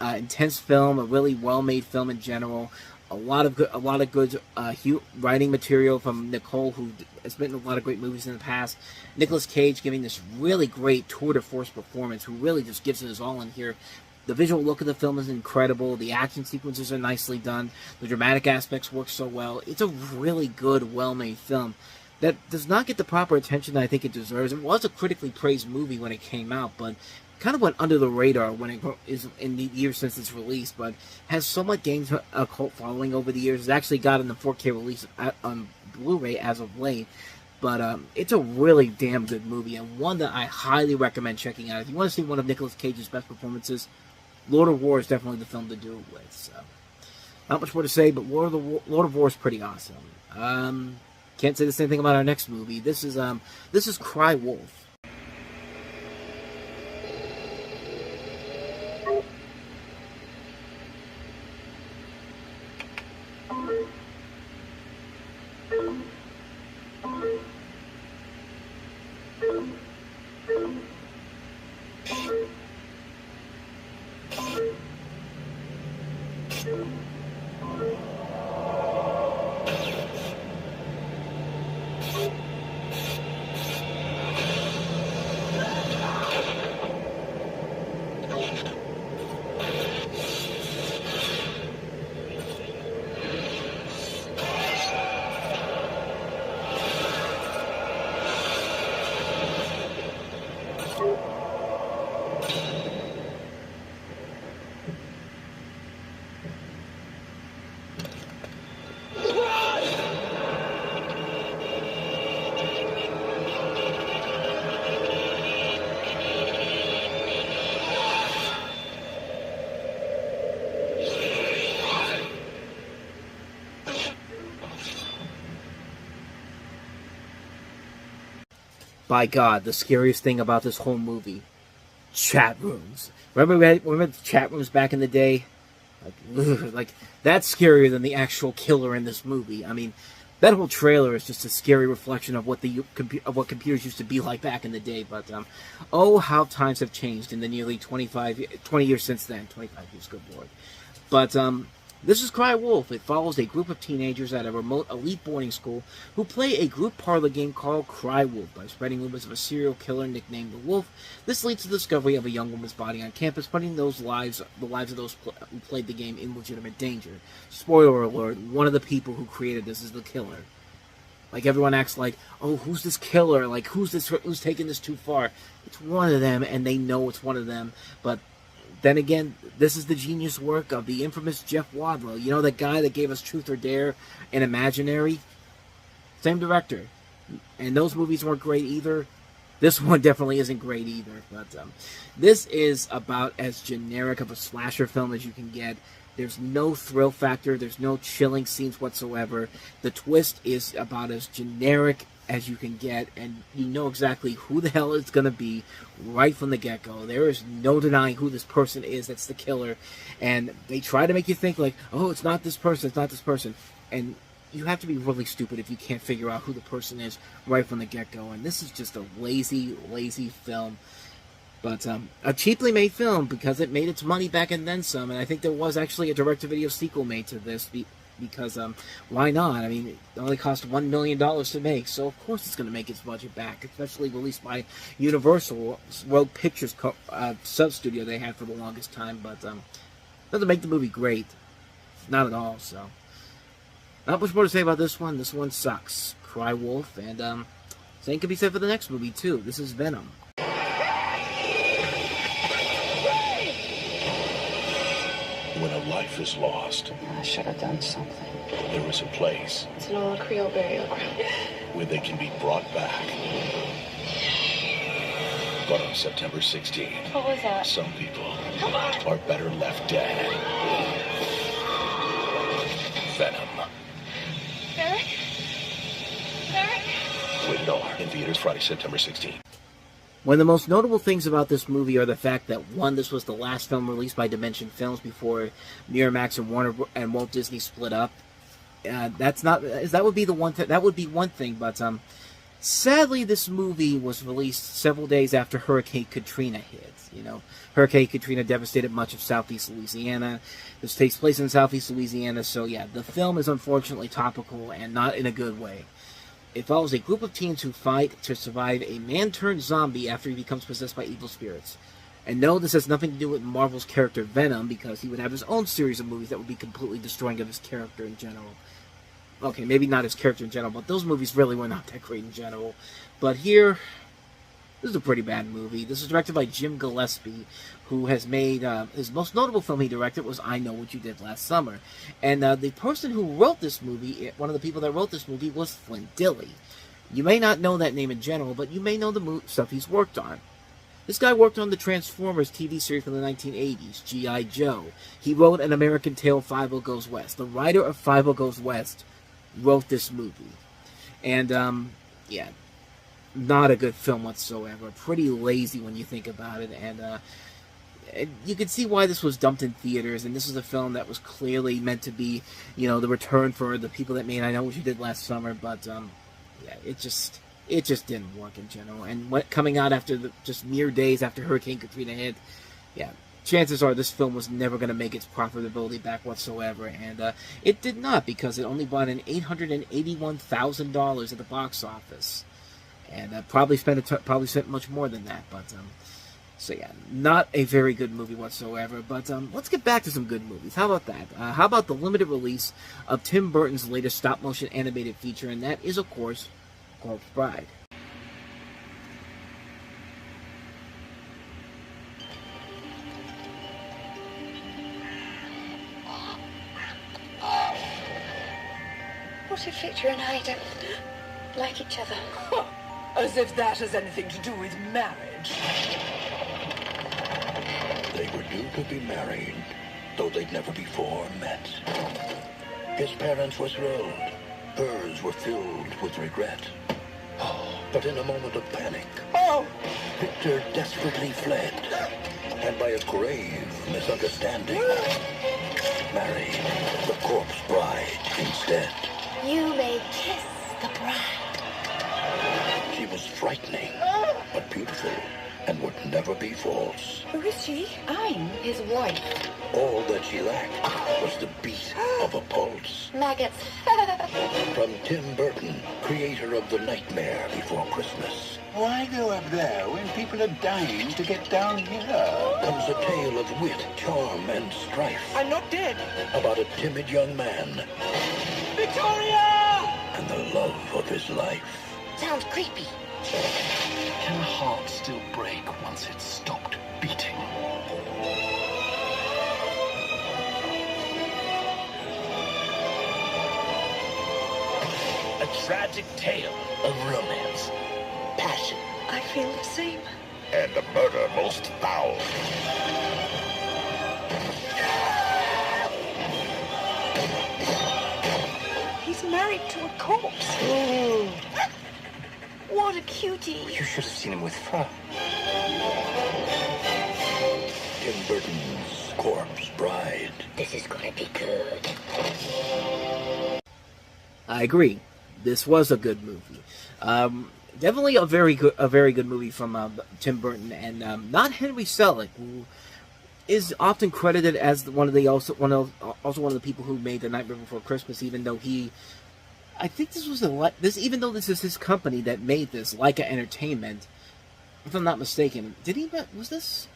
intense film. A really well-made film in general. A lot of good writing material from Niccol, who has been in a lot of great movies in the past. Nicolas Cage giving this really great tour de force performance, who really just gives it his all in here. The visual look of the film is incredible. The action sequences are nicely done. The dramatic aspects work so well. It's a really good, well-made film that does not get the proper attention that I think it deserves. It was a critically praised movie when it came out, but kind of went under the radar when it is in the years since its release, but has so much gained a cult following over the years. It's actually gotten the 4K release on Blu-ray as of late. But it's a really damn good movie, and one that I highly recommend checking out. If you want to see one of Nicolas Cage's best performances, Lord of War is definitely the film to do it with. So, not much more to say, but Lord of War is pretty awesome. Can't say the same thing about our next movie. This is Cry Wolf. By God, the scariest thing about this whole movie, chat rooms. Remember the chat rooms back in the day? Like that's scarier than the actual killer in this movie. I mean, that whole trailer is just a scary reflection of what what computers used to be like back in the day. But oh, how times have changed in the nearly 20 years since then. 25 years, good lord. But this is Cry Wolf. It follows a group of teenagers at a remote elite boarding school who play a group parlor game called Cry Wolf. By spreading rumors of a serial killer nicknamed the Wolf, this leads to the discovery of a young woman's body on campus, putting the lives of those who played the game in legitimate danger. Spoiler alert, one of the people who created this is the killer. Like, everyone acts like, oh, who's this killer? Like, who's taking this too far? It's one of them, and they know it's one of them, but then again, this is the genius work of the infamous Jeff Wadlow. You know, that guy that gave us Truth or Dare and Imaginary? Same director. And those movies weren't great either. This one definitely isn't great either. But this is about as generic of a slasher film as you can get. There's no thrill factor. There's no chilling scenes whatsoever. The twist is about as generic as you can get, and you know exactly who the hell it's going to be right from the get-go. There is no denying who this person is that's the killer, and they try to make you think like, oh, it's not this person, it's not this person, and you have to be really stupid if you can't figure out who the person is right from the get-go, and this is just a lazy film. But a cheaply made film because it made its money back and then some, and I think there was actually a direct-to-video sequel made to this, because why not? I mean, it only cost $1 million to make, so of course it's going to make its budget back, especially released by Universal, Rogue Pictures sub-studio they had for the longest time, but doesn't make the movie great. Not at all, so. Not much more to say about this one. This one sucks. Cry Wolf, and same can be said for the next movie, too. This is Venom. When a life is lost, I should have done something. there is a place It's an old Creole burial ground. where they can be brought back. But on September 16th, What was that? some people are better left dead. Venom. Eric? Eric? Rated R. In theaters Friday, September 16th. One of the most notable things about this movie are the fact that, one, this was the last film released by Dimension Films before Miramax and Warner and Walt Disney split up. That would be one thing, but sadly, this movie was released several days after Hurricane Katrina hit. You know, Hurricane Katrina devastated much of southeast Louisiana. This takes place in southeast Louisiana, so yeah, the film is unfortunately topical and not in a good way. It follows a group of teens who fight to survive a man-turned-zombie after he becomes possessed by evil spirits. And no, this has nothing to do with Marvel's character Venom, because he would have his own series of movies that would be completely destroying of his character in general. Okay, maybe not his character in general, but those movies really were not that great in general. But here, this is a pretty bad movie. This is directed by Jim Gillespie, who has made, his most notable film he directed was I Know What You Did Last Summer. And the person who wrote this movie, one of the people that wrote this movie, was Flint Dille. You may not know that name in general, but you may know the stuff he's worked on. This guy worked on the Transformers TV series from the 1980s, G.I. Joe. He wrote An American Tale, 5-0 Goes West. The writer of 5-0 Goes West wrote this movie. And, yeah, not a good film whatsoever. Pretty lazy when you think about it. And you can see why this was dumped in theaters. And this is a film that was clearly meant to be, you know, the return for the people that made I Know What You Did Last Summer. But, yeah, it just didn't work in general. And coming out after just mere days after Hurricane Katrina hit, yeah, chances are this film was never going to make its profitability back whatsoever. And it did not, because it only brought in $881,000 at the box office. And probably spent much more than that. But so yeah, not a very good movie whatsoever. But let's get back to some good movies. How about that? How about the limited release of Tim Burton's latest stop-motion animated feature? And that is, of course, Corpse Bride. What if Victor and I don't like each other? As if that has anything to do with marriage. They were due to be married, though they'd never before met. His parents were thrilled. Hers were filled with regret. But in a moment of panic, Victor desperately fled, and by a grave misunderstanding, married the corpse bride instead. You may kiss the bride. She was frightening, but beautiful, and would never be false. Who is she? I'm his wife. All that she lacked was the beat of a pulse. Maggots. From Tim Burton, creator of The Nightmare Before Christmas, Why go up there when people are dying to get down here? comes a tale of wit, charm, and strife. I'm not dead. About a timid young man Victoria! and the love of his life. Sounds creepy. Can a heart still break once it's stopped beating? A tragic tale of romance, passion, I feel the same. and a murder most foul. He's married to a corpse. What a cutie. You should have seen him with fur. Tim Burton's Corpse Bride. This is gonna be good. I agree. This was a good movie. Definitely a very good movie from Tim Burton, and not Henry Selick, who is often credited as one of the people who made The Nightmare Before Christmas. Even though I think this was even though this is his company that made this, Leica Entertainment, if I'm not mistaken, was this?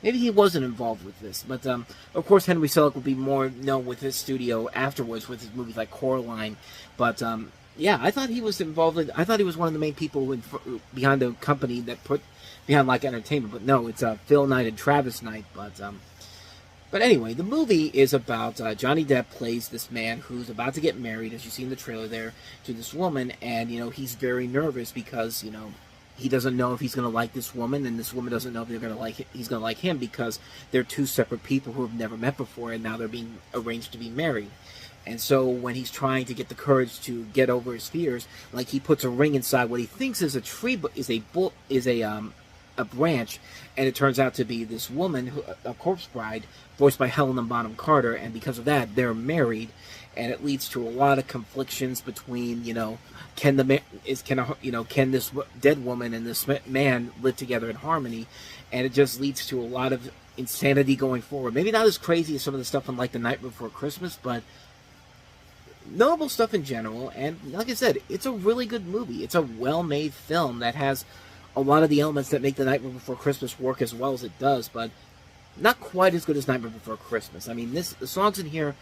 Maybe he wasn't involved with this, but of course Henry Selick would be more known with his studio afterwards with his movies like Coraline. But yeah, I thought he was involved. I thought he was one of the main people behind the company that put behind Leica Entertainment. But no, it's Phil Knight and Travis Knight. But anyway, the movie is about Johnny Depp plays this man who's about to get married, as you see in the trailer there, to this woman, and he's very nervous because he doesn't know if he's going to like this woman, and this woman doesn't know if he's going to like him, because they're two separate people who have never met before, and now they're being arranged to be married. And so when he's trying to get the courage to get over his fears, like he puts a ring inside what he thinks is a tree, but is a branch, and it turns out to be this woman, a corpse bride, voiced by Helena Bonham Carter, and because of that, they're married, and it leads to a lot of conflictions between, can this dead woman and this man live together in harmony, and it just leads to a lot of insanity going forward. Maybe not as crazy as some of the stuff on like The Night Before Christmas, but notable stuff in general. And like I said, it's a really good movie. It's a well-made film that has a lot of the elements that make The Nightmare Before Christmas work as well as it does, but not quite as good as Nightmare Before Christmas. I mean, the songs in here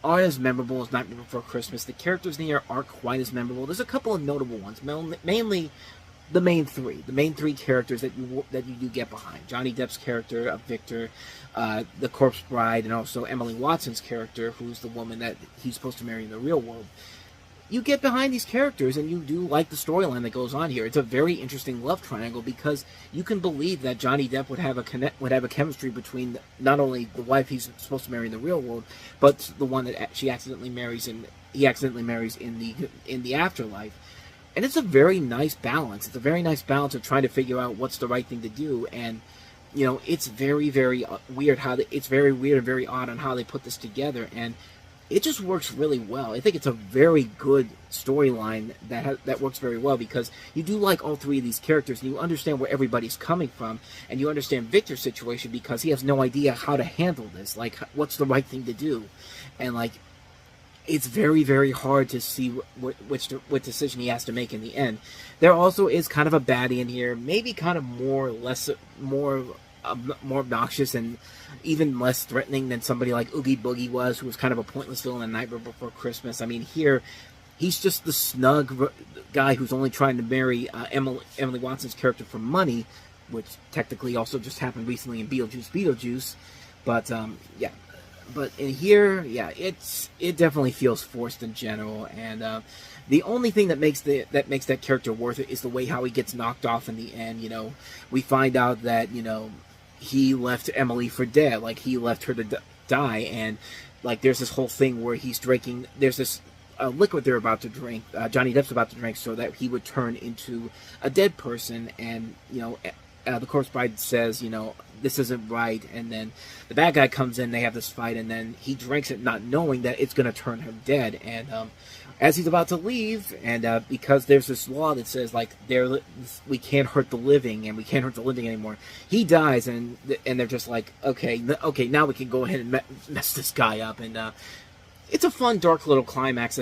aren't as memorable as Nightmare Before Christmas. The characters in here aren't quite as memorable. There's a couple of notable ones, mainly the main three characters that you do get behind. Johnny Depp's character of Victor, the corpse bride, and also Emily Watson's character, who's the woman that he's supposed to marry in the real world. you get behind these characters, and you do like the storyline that goes on here. It's a very interesting love triangle, because you can believe that Johnny Depp would have a chemistry between not only the wife he's supposed to marry in the real world, but the one that he accidentally marries in the afterlife. And it's a very nice balance. It's a very nice balance of trying to figure out what's the right thing to do. And it's very, very weird it's very weird and very odd on how they put this together, and it just works really well. I think it's a very good storyline that works very well, because you do like all three of these characters, and you understand where everybody's coming from, and you understand Victor's situation because he has no idea how to handle this, like what's the right thing to do, and like it's very, very hard to see what decision he has to make in the end. There also is kind of a baddie in here, maybe kind of more obnoxious and even less threatening than somebody like Oogie Boogie was, who was kind of a pointless villain in Nightmare Before Christmas. I mean, here, he's just the snug guy who's only trying to marry Emily Watson's character for money, which technically also just happened recently in Beetlejuice. But, yeah. But in here, yeah, it definitely feels forced in general, and the only thing that makes that character worth it is the way how he gets knocked off in the end. We find out that he left Emily for dead, like he left her to die, and like there's this whole thing where he's drinking. There's this liquid they're about to drink. Johnny Depp's about to drink so that he would turn into a dead person, and the corpse bride says, this isn't right, and then the bad guy comes in, they have this fight, and then he drinks it not knowing that it's going to turn him dead, and as he's about to leave, and because there's this law that says, like, we can't hurt the living, and we can't hurt the living anymore, he dies, and they're just like, okay, now we can go ahead and mess this guy up, and it's a fun, dark little climax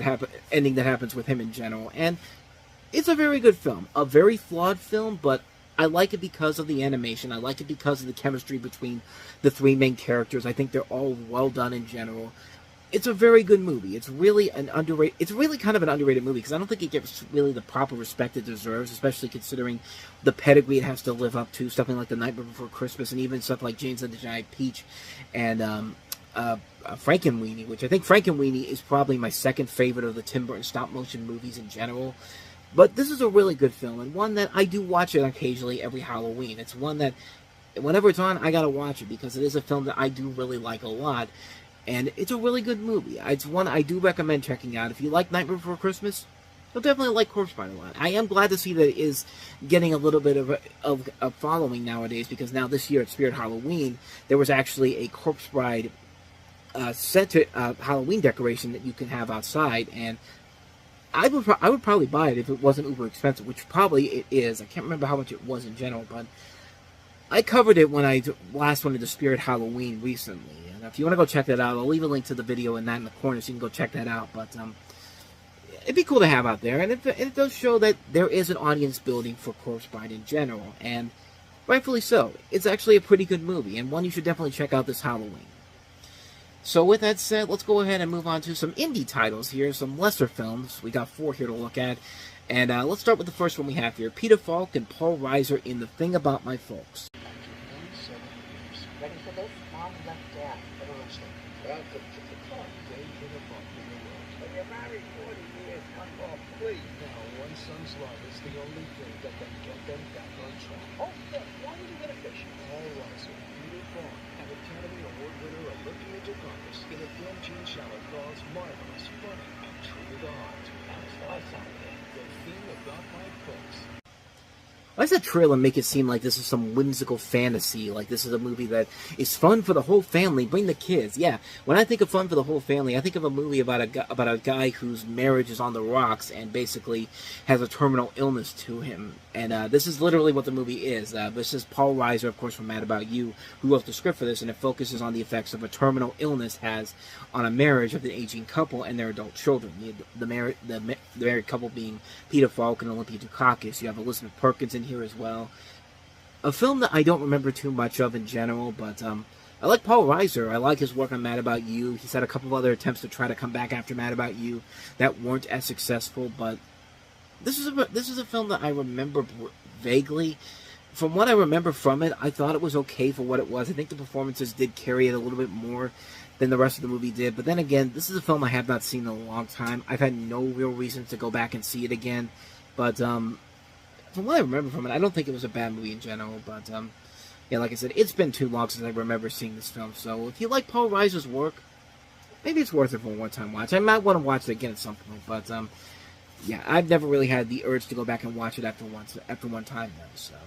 ending that happens with him in general, and it's a very good film, a very flawed film, but I like it because of the animation. I like it because of the chemistry between the three main characters. I think they're all well done in general. It's a very good movie. It's really kind of an underrated movie, because I don't think it gets really the proper respect it deserves, especially considering the pedigree it has to live up to, something like The Nightmare Before Christmas, and even stuff like James and the Giant Peach, and Frankenweenie, which I think Frankenweenie is probably my second favorite of the Tim Burton stop-motion movies in general. But this is a really good film, and one that I do watch it occasionally every Halloween. It's one that, whenever it's on, I gotta watch it, because it is a film that I do really like a lot, and it's a really good movie. It's one I do recommend checking out. If you like Nightmare Before Christmas, you'll definitely like Corpse Bride a lot. I am glad to see that it is getting a little bit of a following nowadays, because now this year at Spirit Halloween, there was actually a Corpse Bride Halloween decoration that you can have outside, and I would probably buy it if it wasn't uber expensive, which probably it is. I can't remember how much it was in general, but I covered it when I last went to Spirit Halloween recently. And if you want to go check that out, I'll leave a link to the video in the corner so you can go check that out. But it'd be cool to have out there, and it does show that there is an audience building for Corpse Bride in general, and rightfully so. It's actually a pretty good movie, and one you should definitely check out this Halloween. So with that said, let's go ahead and move on to some indie titles here, some lesser films. We got 4 here to look at. And let's start with the first one we have here. Peter Falk and Paul Reiser in The Thing About My Folks. Ready for this? Mom left Dad. Welcome to the club. Day for the bump in the world. When you're married 40 years, come off, please. Now, one son's love is the only thing that can get them back on track. Oh, yeah. Why did you get a fish? Paul Reiser, Peter Falk, an Academy Award winner of Looking into Congress in a film Gene Shalit calls marvelous, funny, and true to the heart. That's why I found it. The Thing About My Folks. Why does that trailer make it seem like this is some whimsical fantasy? Like this is a movie that is fun for the whole family. Bring the kids. Yeah, when I think of fun for the whole family, I think of a movie about a guy whose marriage is on the rocks and basically has a terminal illness to him. And this is literally what the movie is. This is Paul Reiser, of course, from Mad About You, who wrote the script for this, and it focuses on the effects of a terminal illness has on a marriage of an aging couple and their adult children. The married couple being Peter Falk and Olympia Dukakis. You have Elizabeth Perkins in here as well. A film that I don't remember too much of in general, but I like Paul Reiser. I like his work on Mad About You. He's had a couple of other attempts to try to come back after Mad About You that weren't as successful, but this is a film that I remember vaguely. From what I remember from it, I thought it was okay for what it was. I think the performances did carry it a little bit more than the rest of the movie did. But then again, this is a film I have not seen in a long time. I've had no real reason to go back and see it again. But from what I remember from it, I don't think it was a bad movie in general. But yeah, like I said, it's been too long since I remember seeing this film. So if you like Paul Reiser's work, maybe it's worth it for a one-time watch. I might want to watch it again at some point. But yeah, I've never really had the urge to go back and watch it after one time though.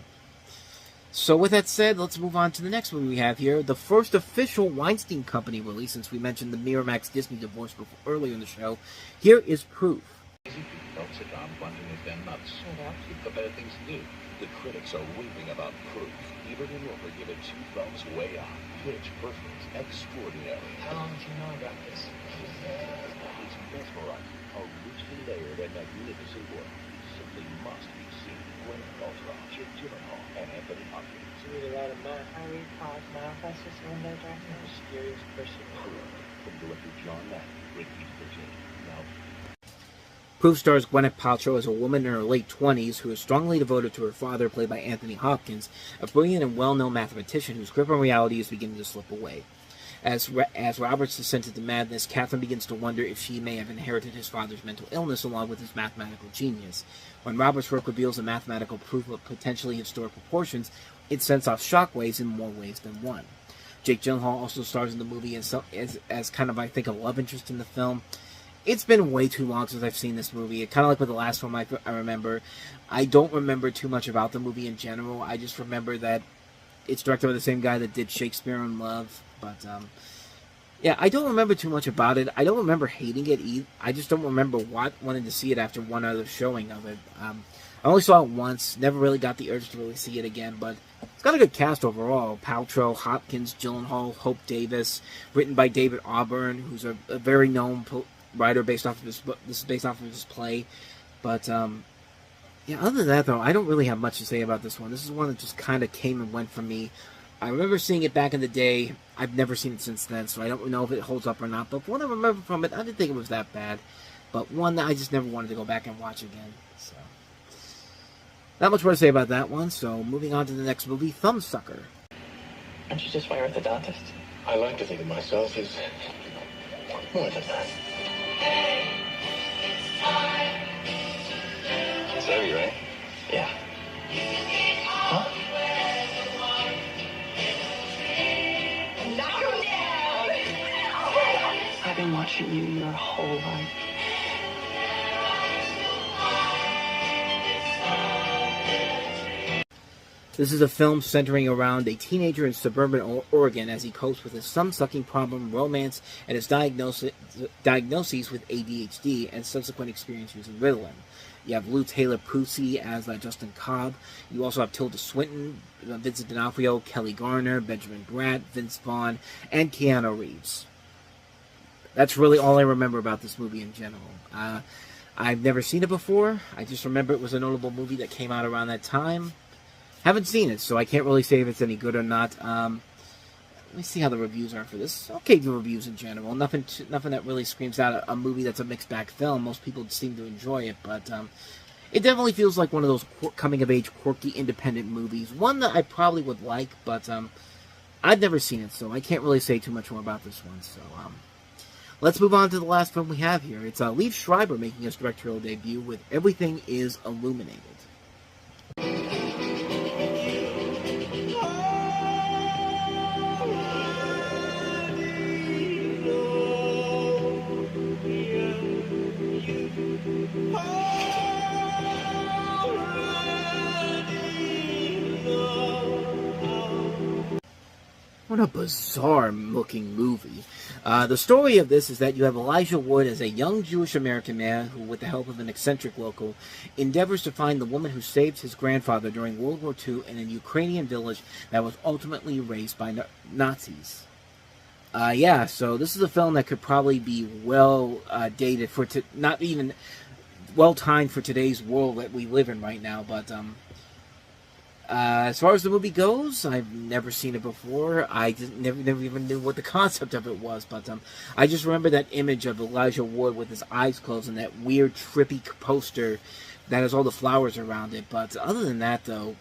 So with that said, let's move on to the next movie we have here. The first official Weinstein Company release, since we mentioned the Miramax Disney divorce earlier in the show. Here is Proof. Don't sit down, Bunting is them nuts. You've got better things to do. The critics are raving about Proof. Ebert and Lorber give it 2 thumbs way up. Pitch perfect, extraordinary. How long did you know about this? It's mesmerizing, a richly layered and magnificent work. It simply must be seen. Gwyneth Paltrow, Jake Gyllenhaal, and Anthony Hopkins. You read a lot of Harry Potter manifestos window dressing. Mysterious person. Proof, from director John Madden, rated PG-13. Now, Proof stars Gwyneth Paltrow as a woman in her late 20s who is strongly devoted to her father, played by Anthony Hopkins, a brilliant and well-known mathematician whose grip on reality is beginning to slip away. As Robert's descent into madness, Catherine begins to wonder if she may have inherited his father's mental illness along with his mathematical genius. When Robert's work reveals a mathematical proof of potentially historic proportions, it sends off shockwaves in more ways than one. Jake Gyllenhaal also stars in the movie as kind of, I think, a love interest in the film. It's been way too long since I've seen this movie. Kind of like with the last film I remember. I don't remember too much about the movie in general. I just remember that it's directed by the same guy that did Shakespeare in Love. But, yeah, I don't remember too much about it. I don't remember hating it either. I just don't remember wanting to see it after one other showing of it. I only saw it once. Never really got the urge to really see it again. But it's got a good cast overall. Paltrow, Hopkins, Gyllenhaal, Hope Davis. Written by David Auburn, who's a very known writer based off of his book. This is based off of his play. But, yeah, other than that, though, I don't really have much to say about this one. This is one that just kind of came and went for me. I remember seeing it back in the day. I've never seen it since then, so I don't know if it holds up or not. But from what I remember from it, I didn't think it was that bad. But one that I just never wanted to go back and watch again. So, not much more to say about that one. So, moving on to the next movie, Thumbsucker. Aren't you just my orthodontist? I like to think of myself as more than that. It's heavy, right? Yeah. Huh? I've been watching you your whole life. This is a film centering around a teenager in suburban Oregon as he copes with his thumb-sucking problem, romance, and his diagnoses with ADHD and subsequent experience using Ritalin. You have Lou Taylor Pucci as Justin Cobb. You also have Tilda Swinton, Vincent D'Onofrio, Kelly Garner, Benjamin Bratt, Vince Vaughn, and Keanu Reeves. That's really all I remember about this movie in general. I've never seen it before. I just remember it was a notable movie that came out around that time. Haven't seen it, so I can't really say if it's any good or not. Let me see how the reviews are for this. Okay, the reviews in general. Nothing that really screams out a movie that's a mixed bag film. Most people seem to enjoy it, but it definitely feels like one of those coming-of-age, quirky, independent movies. One that I probably would like, but I've never seen it, so I can't really say too much more about this one. So let's move on to the last film we have here. It's Liev Schreiber making his directorial debut with Everything is Illuminated. What a bizarre-looking movie. The story of this is that you have Elijah Wood as a young Jewish-American man who, with the help of an eccentric local, endeavors to find the woman who saved his grandfather during World War II in a Ukrainian village that was ultimately razed by Nazis. Yeah, so this is a film that could probably be well dated for not even well-timed for today's world that we live in right now, but as far as the movie goes, I've never seen it before. I never even knew what the concept of it was, but I just remember that image of Elijah Wood with his eyes closed and that weird, trippy poster that has all the flowers around it. But other than that, though,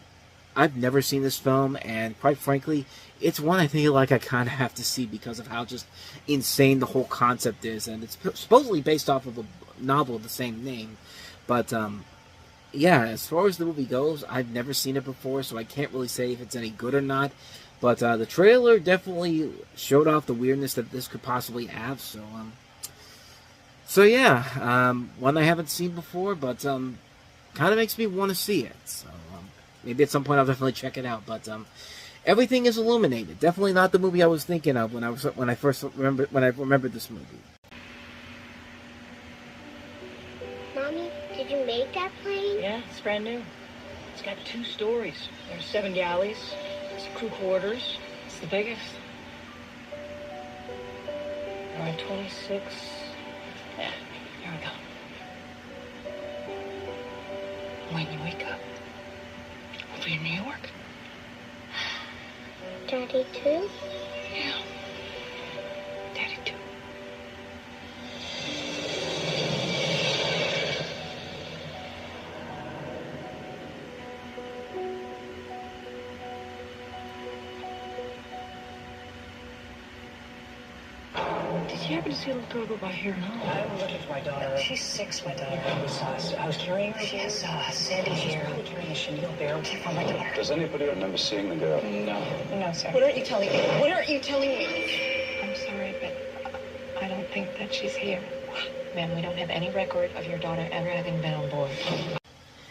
I've never seen this film, and quite frankly, it's one I feel like I kind of have to see because of how just insane the whole concept is, and it's supposedly based off of a novel of the same name. But yeah, as far as the movie goes, I've never seen it before, so I can't really say if it's any good or not. But the trailer definitely showed off the weirdness that this could possibly have. So yeah, one I haven't seen before, but kind of makes me want to see it. So maybe at some point I'll definitely check it out. But everything is illuminated. Definitely not the movie I was thinking of when I first remembered this movie. Mommy, did you make that plane? Yeah, it's brand new. It's got 2 stories. There's 7 galleys. There's crew quarters. It's the biggest. There are 26. Yeah, here we go. When you wake up, we'll be in New York. Daddy too? Yeah. Daddy too. Did you happen to see a little girl go by here? No. I'm looking for my daughter. She's 6, my daughter. I was carrying her. She has sandy hair. She's probably carrying a chenille bear. For my daughter. Does anybody remember seeing the girl? No, sir. What aren't you telling me? What aren't you telling me? I'm sorry, but I don't think that she's here. Ma'am, we don't have any record of your daughter ever having been on board.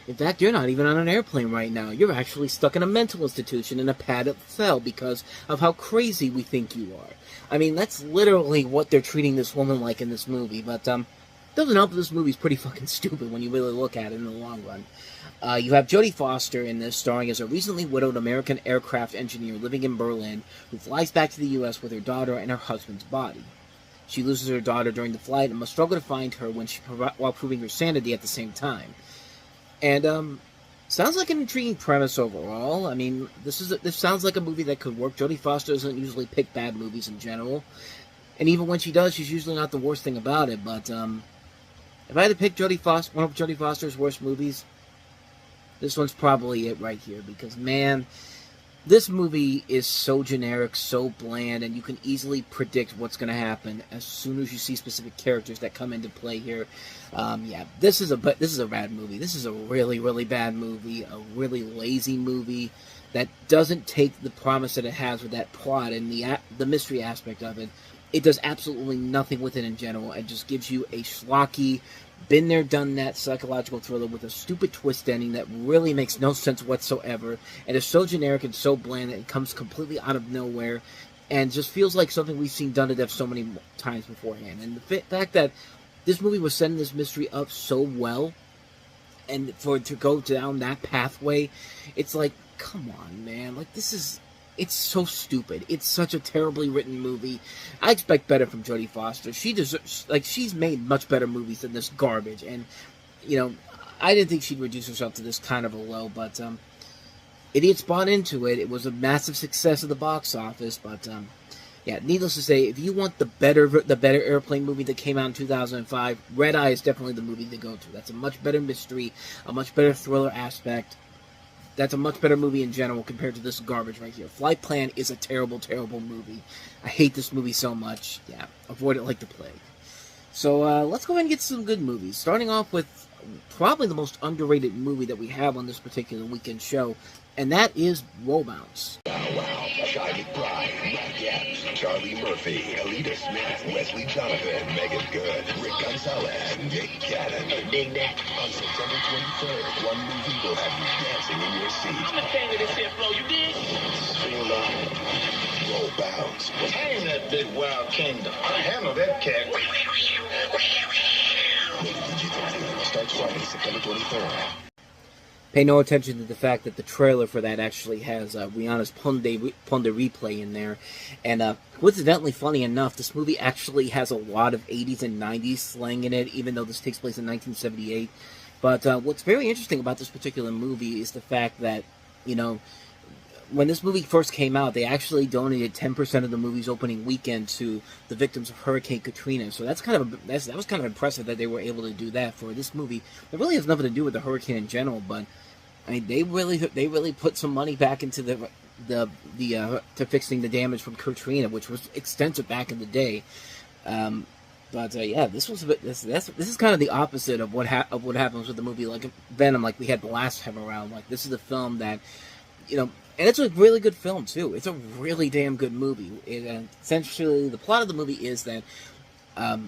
In fact, you're not even on an airplane right now. You're actually stuck in a mental institution in a padded cell because of how crazy we think you are. I mean, that's literally what they're treating this woman like in this movie, but doesn't help that this movie's pretty fucking stupid when you really look at it in the long run. You have Jodie Foster in this, starring as a recently widowed American aircraft engineer living in Berlin who flies back to the U.S. with her daughter and her husband's body. She loses her daughter during the flight and must struggle to find her while proving her sanity at the same time. And, sounds like an intriguing premise overall. I mean, this sounds like a movie that could work. Jodie Foster doesn't usually pick bad movies in general. And even when she does, she's usually not the worst thing about it. But, if I had to pick one of Jodie Foster's worst movies, this one's probably it right here. Because, man, this movie is so generic, so bland, and you can easily predict what's going to happen as soon as you see specific characters that come into play here. Yeah, this is a bad movie. This is a really, really bad movie, a really lazy movie that doesn't take the promise that it has with that plot and the mystery aspect of it. It does absolutely nothing with it in general. It just gives you a schlocky, been there, done that psychological thriller with a stupid twist ending that really makes no sense whatsoever, and is so generic and so bland that it comes completely out of nowhere, and just feels like something we've seen done to death so many times beforehand. And the fact that this movie was setting this mystery up so well, and for it to go down that pathway, it's like, come on, man, like, it's so stupid. It's such a terribly written movie. I expect better from Jodie Foster. She's made much better movies than this garbage, and, you know, I didn't think she'd reduce herself to this kind of a low, but, idiots bought into it. It was a massive success at the box office, but, yeah, needless to say, if you want the better airplane movie that came out in 2005, Red Eye is definitely the movie to go to. That's a much better mystery, a much better thriller aspect. That's a much better movie in general compared to this garbage right here. Flight Plan is a terrible, terrible movie. I hate this movie so much. Yeah, avoid it like the plague. So, let's go ahead and get some good movies. Starting off with probably the most underrated movie that we have on this particular weekend show, and that is Romance. Wow, Charlie Pride, Matt Epps, Charlie Murphy, Alita Smith, Wesley Jonathan, Megan Good, Rick Gonzalez, Nick Cannon. Dig that. On September 23rd, one movie will have you dancing in your seat. I'm a fan of this here, bro. You dig? Roll bounce. Tame that big wild kingdom. I handle that cat. Starts Friday, September 23rd. Pay no attention to the fact that the trailer for that actually has Rihanna's Pon de Replay in there. And coincidentally, funny enough, this movie actually has a lot of 80s and 90s slang in it, even though this takes place in 1978. But what's very interesting about this particular movie is the fact that, you know, when this movie first came out, they actually donated 10% of the movie's opening weekend to the victims of Hurricane Katrina. So that was kind of impressive that they were able to do that for this movie. It really has nothing to do with the hurricane in general, but I mean, they really put some money back into the to fixing the damage from Katrina, which was extensive back in the day. Yeah, this was a bit. This is kind of the opposite of what happens with the movie like Venom, like we had the last time around. Like, this is a film that, you know, and it's a really good film too. It's a really damn good movie. Essentially, the plot of the movie is that I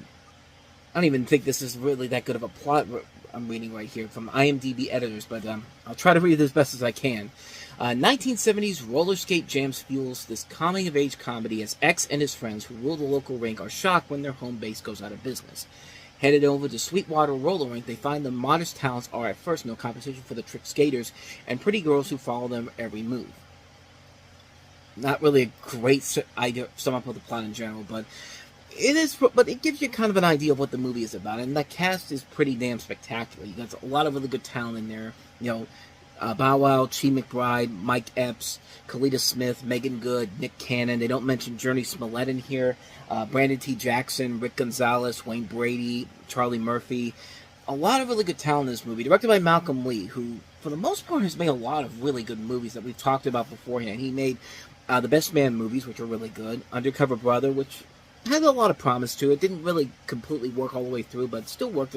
don't even think this is really that good of a plot. I'm reading right here from IMDb editors, but I'll try to read it as best as I can. 1970s roller skate jams fuels this coming-of-age comedy as X and his friends who rule the local rink are shocked when their home base goes out of business. Headed over to Sweetwater Roller Rink, they find the modest talents are at first no competition for the trick skaters and pretty girls who follow them every move. Not really a great idea to sum up with the plot in general, but it gives you kind of an idea of what the movie is about, and the cast is pretty damn spectacular. You got a lot of really good talent in there, you know. Bow Wow, Chi McBride, Mike Epps, Kalita Smith, Megan Good, Nick Cannon. They don't mention Journey Smollett in here. Brandon T. Jackson, Rick Gonzalez, Wayne Brady, Charlie Murphy. A lot of really good talent in this movie. Directed by Malcolm Lee, who, for the most part, has made a lot of really good movies that we've talked about beforehand. He made the Best Man movies, which are really good. Undercover Brother, which had a lot of promise to it. Didn't really completely work all the way through, but still worked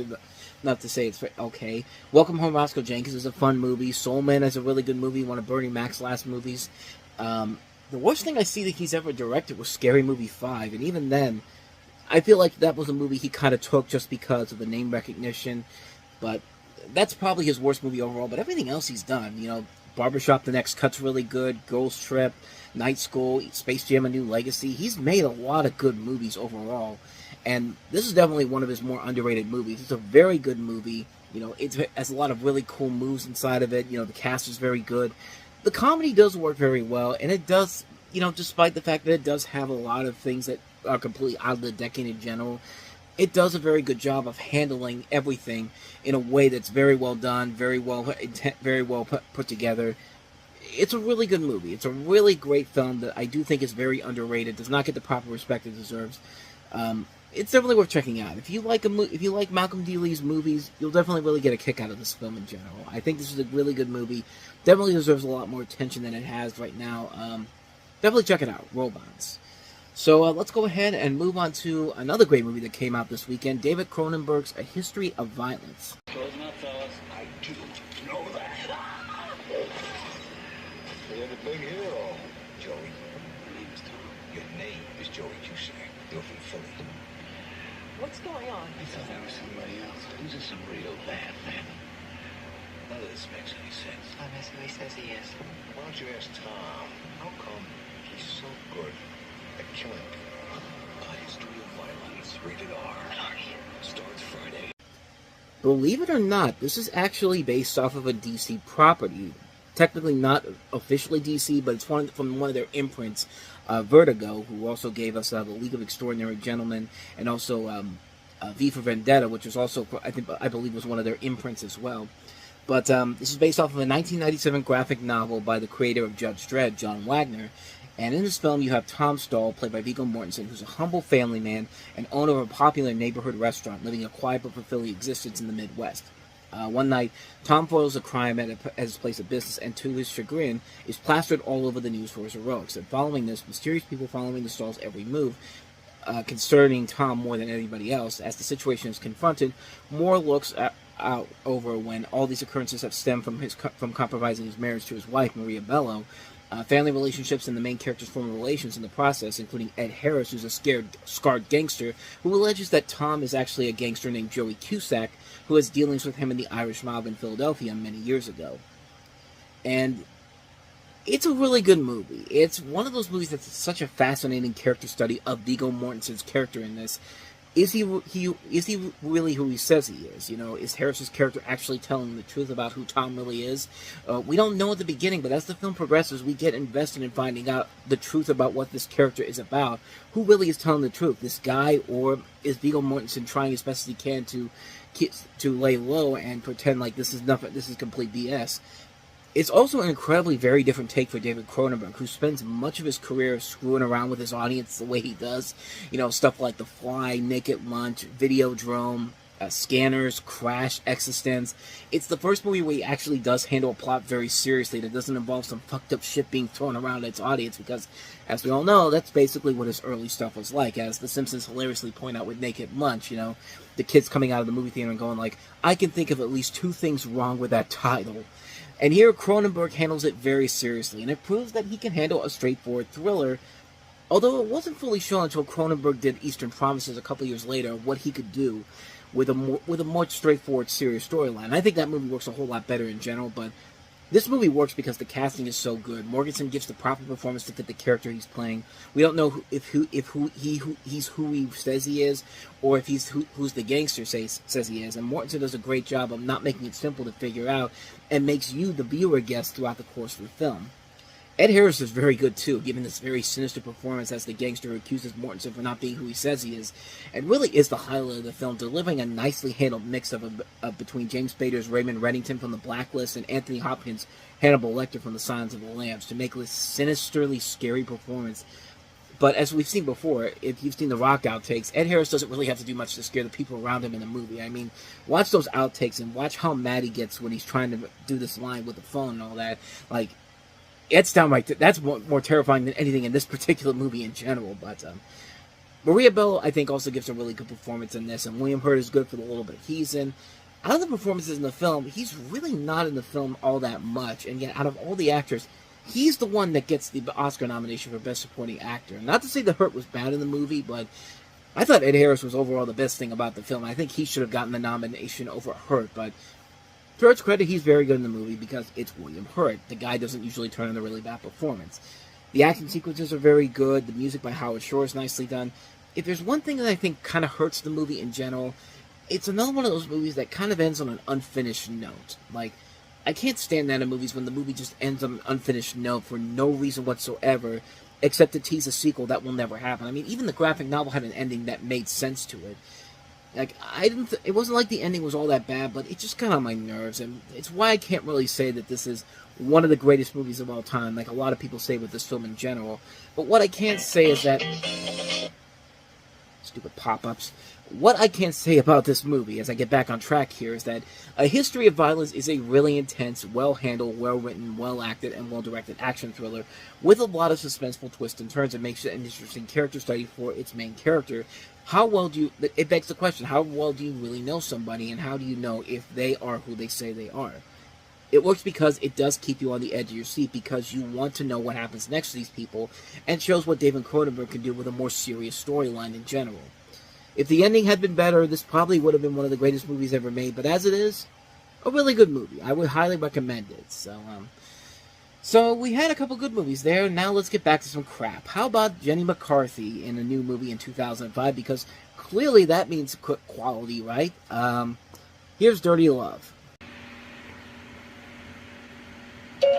enough to say it's okay. Welcome Home, Roscoe Jenkins is a fun movie. Soul Man is a really good movie, one of Bernie Mac's last movies. The worst thing I see that he's ever directed was Scary Movie 5, and even then, I feel like that was a movie he kind of took just because of the name recognition, but that's probably his worst movie overall. But everything else he's done, you know, Barbershop The Next Cut's really good, Girls Trip, Night School, Space Jam: A New Legacy. He's made a lot of good movies overall, and this is definitely one of his more underrated movies. It's a very good movie. You know, it has a lot of really cool moves inside of it. You know, the cast is very good. The comedy does work very well, and it does, you know, despite the fact that it does have a lot of things that are completely out of the decade in general, it does a very good job of handling everything in a way that's very well done, very well put together. It's a really good movie. It's a really great film that I do think is very underrated. Does not get the proper respect it deserves. It's definitely worth checking out. If you like Malcolm D. Lee's movies, you'll definitely really get a kick out of this film in general. I think this is a really good movie. Definitely deserves a lot more attention than it has right now. Definitely check it out, Robots. So let's go ahead and move on to another great movie that came out this weekend, David Cronenberg's A History of Violence. Close enough, fellas. I do know that. You're the big hero, Joey. My name is Tom. Your name is Joey Cusack. You're from Philly. What's going on? I thought that was somebody else. Who's this some real bad man? None of this makes any sense. I'm as who he says he is. Why don't you ask Tom? How come he's so good at killing people? A History of Violence, rated R. Starts Friday. Believe it or not, this is actually based off of a DC property. Technically not officially DC, but it's from one of their imprints, Vertigo, who also gave us The League of Extraordinary Gentlemen, and also V for Vendetta, which is also, I believe, was one of their imprints as well. But this is based off of a 1997 graphic novel by the creator of Judge Dredd, John Wagner. And in this film, you have Tom Stahl, played by Viggo Mortensen, who's a humble family man and owner of a popular neighborhood restaurant, living a quiet but fulfilling existence in the Midwest. One night, Tom foils a crime at his place of business, and to his chagrin, is plastered all over the news for his heroics. And following this, mysterious people following the Stahl's every move, concerning Tom more than anybody else. As the situation is confronted, Moore looks out over when all these occurrences have stemmed from compromising his marriage to his wife, Maria Bello, family relationships, and the main character's former relations in the process, including Ed Harris, who's a scarred gangster, who alleges that Tom is actually a gangster named Joey Cusack, who has dealings with him in the Irish mob in Philadelphia many years ago. And it's a really good movie. It's one of those movies that's such a fascinating character study of Viggo Mortensen's character in this. Is he really who he says he is? You know, is Harris's character actually telling the truth about who Tom really is? We don't know at the beginning, but as the film progresses, we get invested in finding out the truth about what this character is about. Who really is telling the truth? This guy, or is Viggo Mortensen trying as best as he can to lay low and pretend like this is nothing? This is complete BS. It's also an incredibly very different take for David Cronenberg, who spends much of his career screwing around with his audience the way he does. You know, stuff like The Fly, Naked Lunch, Videodrome, Scanners, Crash, Existence. It's the first movie where he actually does handle a plot very seriously that doesn't involve some fucked up shit being thrown around its audience, because, as we all know, that's basically what his early stuff was like, as The Simpsons hilariously point out with Naked Lunch, you know, the kids coming out of the movie theater and going like, I can think of at least 2 things wrong with that title. And here, Cronenberg handles it very seriously, and it proves that he can handle a straightforward thriller, although it wasn't fully shown until Cronenberg did Eastern Promises a couple years later, what he could do with a more straightforward, serious storyline. I think that movie works a whole lot better in general, but this movie works because the casting is so good. Morganson gives the proper performance to fit the character he's playing. We don't know if he's who he says he is, or if he's who's the gangster says he is. And Mortensen does a great job of not making it simple to figure out, and makes you, the viewer, guess throughout the course of the film. Ed Harris is very good, too, giving this very sinister performance as the gangster who accuses Mortensen for not being who he says he is, and really is the highlight of the film, delivering a nicely handled mix of between James Spader's Raymond Reddington from The Blacklist and Anthony Hopkins' Hannibal Lecter from The Silence of the Lambs to make this sinisterly scary performance. But as we've seen before, if you've seen the Rock outtakes, Ed Harris doesn't really have to do much to scare the people around him in the movie. I mean, watch those outtakes and watch how mad he gets when he's trying to do this line with the phone and all that. Like, it's downright, that's more terrifying than anything in this particular movie in general. But Maria Bello, I think, also gives a really good performance in this, and William Hurt is good for the little bit he's in. Out of the performances in the film, he's really not in the film all that much, and yet out of all the actors, he's the one that gets the Oscar nomination for Best Supporting Actor. Not to say that Hurt was bad in the movie, but I thought Ed Harris was overall the best thing about the film. I think he should have gotten the nomination over Hurt, but to Hurt's credit, he's very good in the movie because it's William Hurt. The guy doesn't usually turn in a really bad performance. The action sequences are very good. The music by Howard Shore is nicely done. If there's one thing that I think kind of hurts the movie in general, it's another one of those movies that kind of ends on an unfinished note. Like, I can't stand that in movies when the movie just ends on an unfinished note for no reason whatsoever, except to tease a sequel that will never happen. I mean, even the graphic novel had an ending that made sense to it. Like, it wasn't like the ending was all that bad, but it just got on my nerves, and it's why I can't really say that this is one of the greatest movies of all time, like a lot of people say with this film in general. But what I can't say is that... Stupid pop-ups. What I can say about this movie, as I get back on track here, is that A History of Violence is a really intense, well-handled, well-written, well-acted, and well-directed action thriller with a lot of suspenseful twists and turns. It makes it an interesting character study for its main character. It begs the question, how well do you really know somebody, and how do you know if they are who they say they are? It works because it does keep you on the edge of your seat, because you want to know what happens next to these people, and shows what David Cronenberg can do with a more serious storyline in general. If the ending had been better, this probably would have been one of the greatest movies ever made, but as it is, a really good movie. I would highly recommend it. So we had a couple good movies there. Now let's get back to some crap. How about Jenny McCarthy in a new movie in 2005? Because clearly that means quality, right? Here's Dirty Love.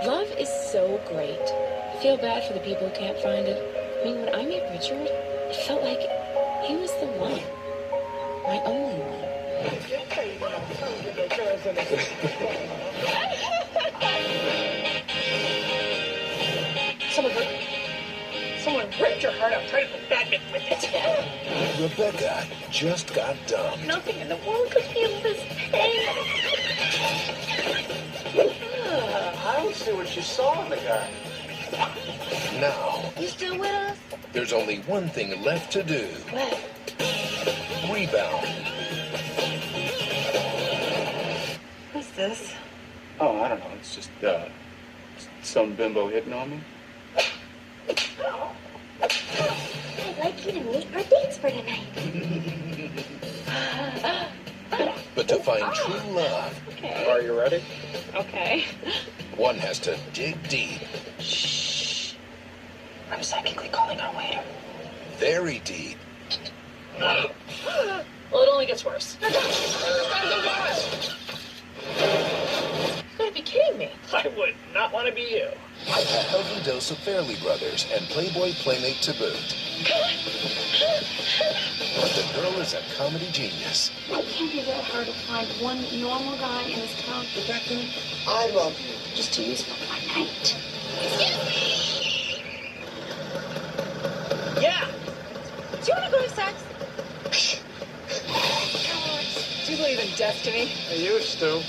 Love is so great. I feel bad for the people who can't find it. I mean, when I met Richard, it felt like he was the one. My only one. Someone ripped your heart out trying to put Batman with it. Rebecca just got dumped. Nothing in the world could feel this pain. I don't see what you saw in the guy. Now, You still with us? there's only one thing left to do. What? Rebound. Who's this? Oh, I don't know. It's just, some bimbo hitting on me. I'd like you to meet our dates for tonight. But to find true love, Okay. Are you ready? Okay. one has to dig deep. Shh. I'm psychically calling our waiter. Very deep. Well, it only gets worse. You gotta be kidding me. I would not want to be you. A healthy dose of Fairley Brothers and Playboy Playmate to boot. But the girl is a comedy genius. It can't be that hard to find one normal guy in this town. Rebecca, I love you. Just to use for one night. Yeah. Do you want to go to sex? Do than destiny? I used to.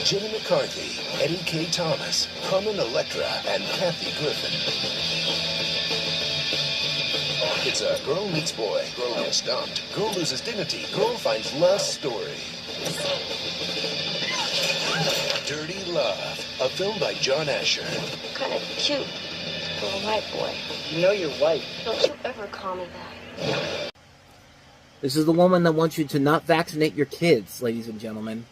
Jenny McCarthy, Eddie K. Thomas, Carmen Electra, and Kathy Griffin. It's a girl meets boy, girl gets dumped, girl loses dignity, girl finds lost story. Dirty Love, a film by John Asher. Kind of cute for a white boy. You know you're white. Don't you ever call me that. This is the woman that wants you to not vaccinate your kids, ladies and gentlemen.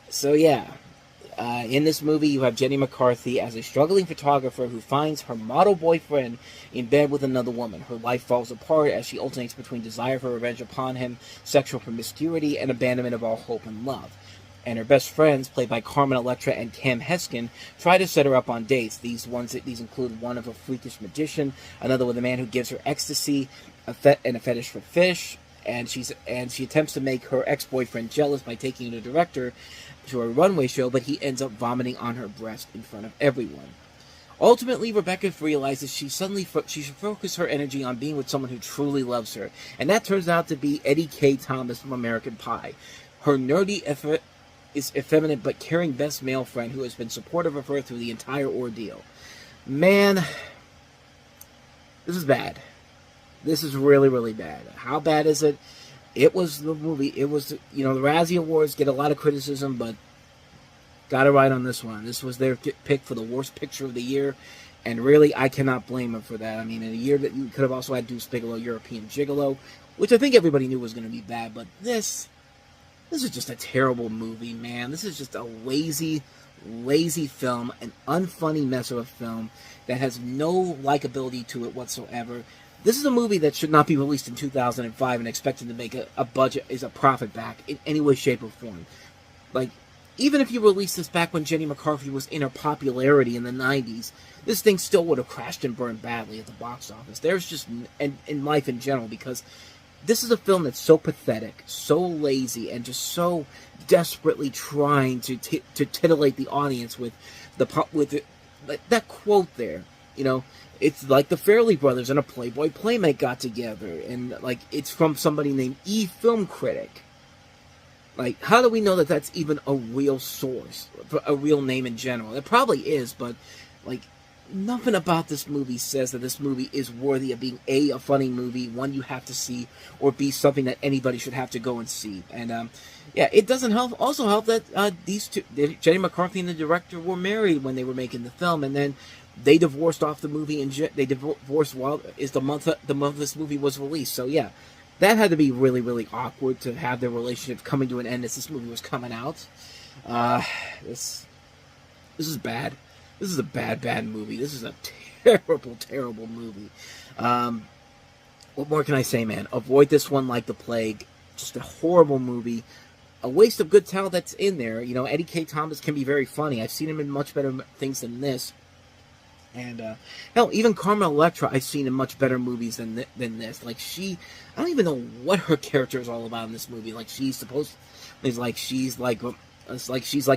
So yeah, in this movie you have Jenny McCarthy as a struggling photographer who finds her model boyfriend in bed with another woman. Her life falls apart as she alternates between desire for revenge upon him, sexual promiscuity, and abandonment of all hope and love. And her best friends, played by Carmen Electra and Cam Heskin, try to set her up on dates. These include one of a freakish magician, another with a man who gives her ecstasy, and a fetish for fish. And she attempts to make her ex-boyfriend jealous by taking the director to a runway show, but he ends up vomiting on her breast in front of everyone. Ultimately, Rebecca realizes she should focus her energy on being with someone who truly loves her, and that turns out to be Eddie K. Thomas from American Pie. Her nerdy, effeminate but caring best male friend who has been supportive of her through the entire ordeal. Man, this is bad. This is really, really bad. How bad is it? It was the movie. It was, the Razzie Awards get a lot of criticism, but got it right on this one. This was their pick for the worst picture of the year, and really, I cannot blame them for that. I mean, in a year that you could have also had Deuce Bigelow, European Gigolo, which I think everybody knew was going to be bad, but this is just a terrible movie, man. This is just a lazy film, an unfunny mess of a film that has no likability to it whatsoever. This is a movie that should not be released in 2005 and expected to make a budget, is a profit back in any way, shape, or form. Like, even if you released this back when Jenny McCarthy was in her popularity in the 90s, this thing still would have crashed and burned badly at the box office. There's just, and in life in general, because this is a film that's so pathetic, so lazy, and just so desperately trying to titillate the audience with that quote there, It's like the Fairley Brothers and a Playboy Playmate got together, and it's from somebody named E Film Critic. How do we know that that's even a real source, a real name in general? It probably is, but nothing about this movie says that this movie is worthy of being a funny movie, one you have to see, or B, something that anybody should have to go and see. And it doesn't help. Also help that these two, Jenny McCarthy and the director, were married when they were making the film, and then they divorced off the movie, and they divorced while the month this movie was released. So yeah, that had to be really, really awkward to have their relationship coming to an end as this movie was coming out. This is bad. This is a bad movie. This is a terrible, terrible movie. What more can I say, man? Avoid this one like the plague. Just a horrible movie. A waste of good talent that's in there. Eddie K. Thomas can be very funny. I've seen him in much better things than this. And, hell, even Carmen Electra I've seen in much better movies than this. I don't even know what her character is all about in this movie. She's like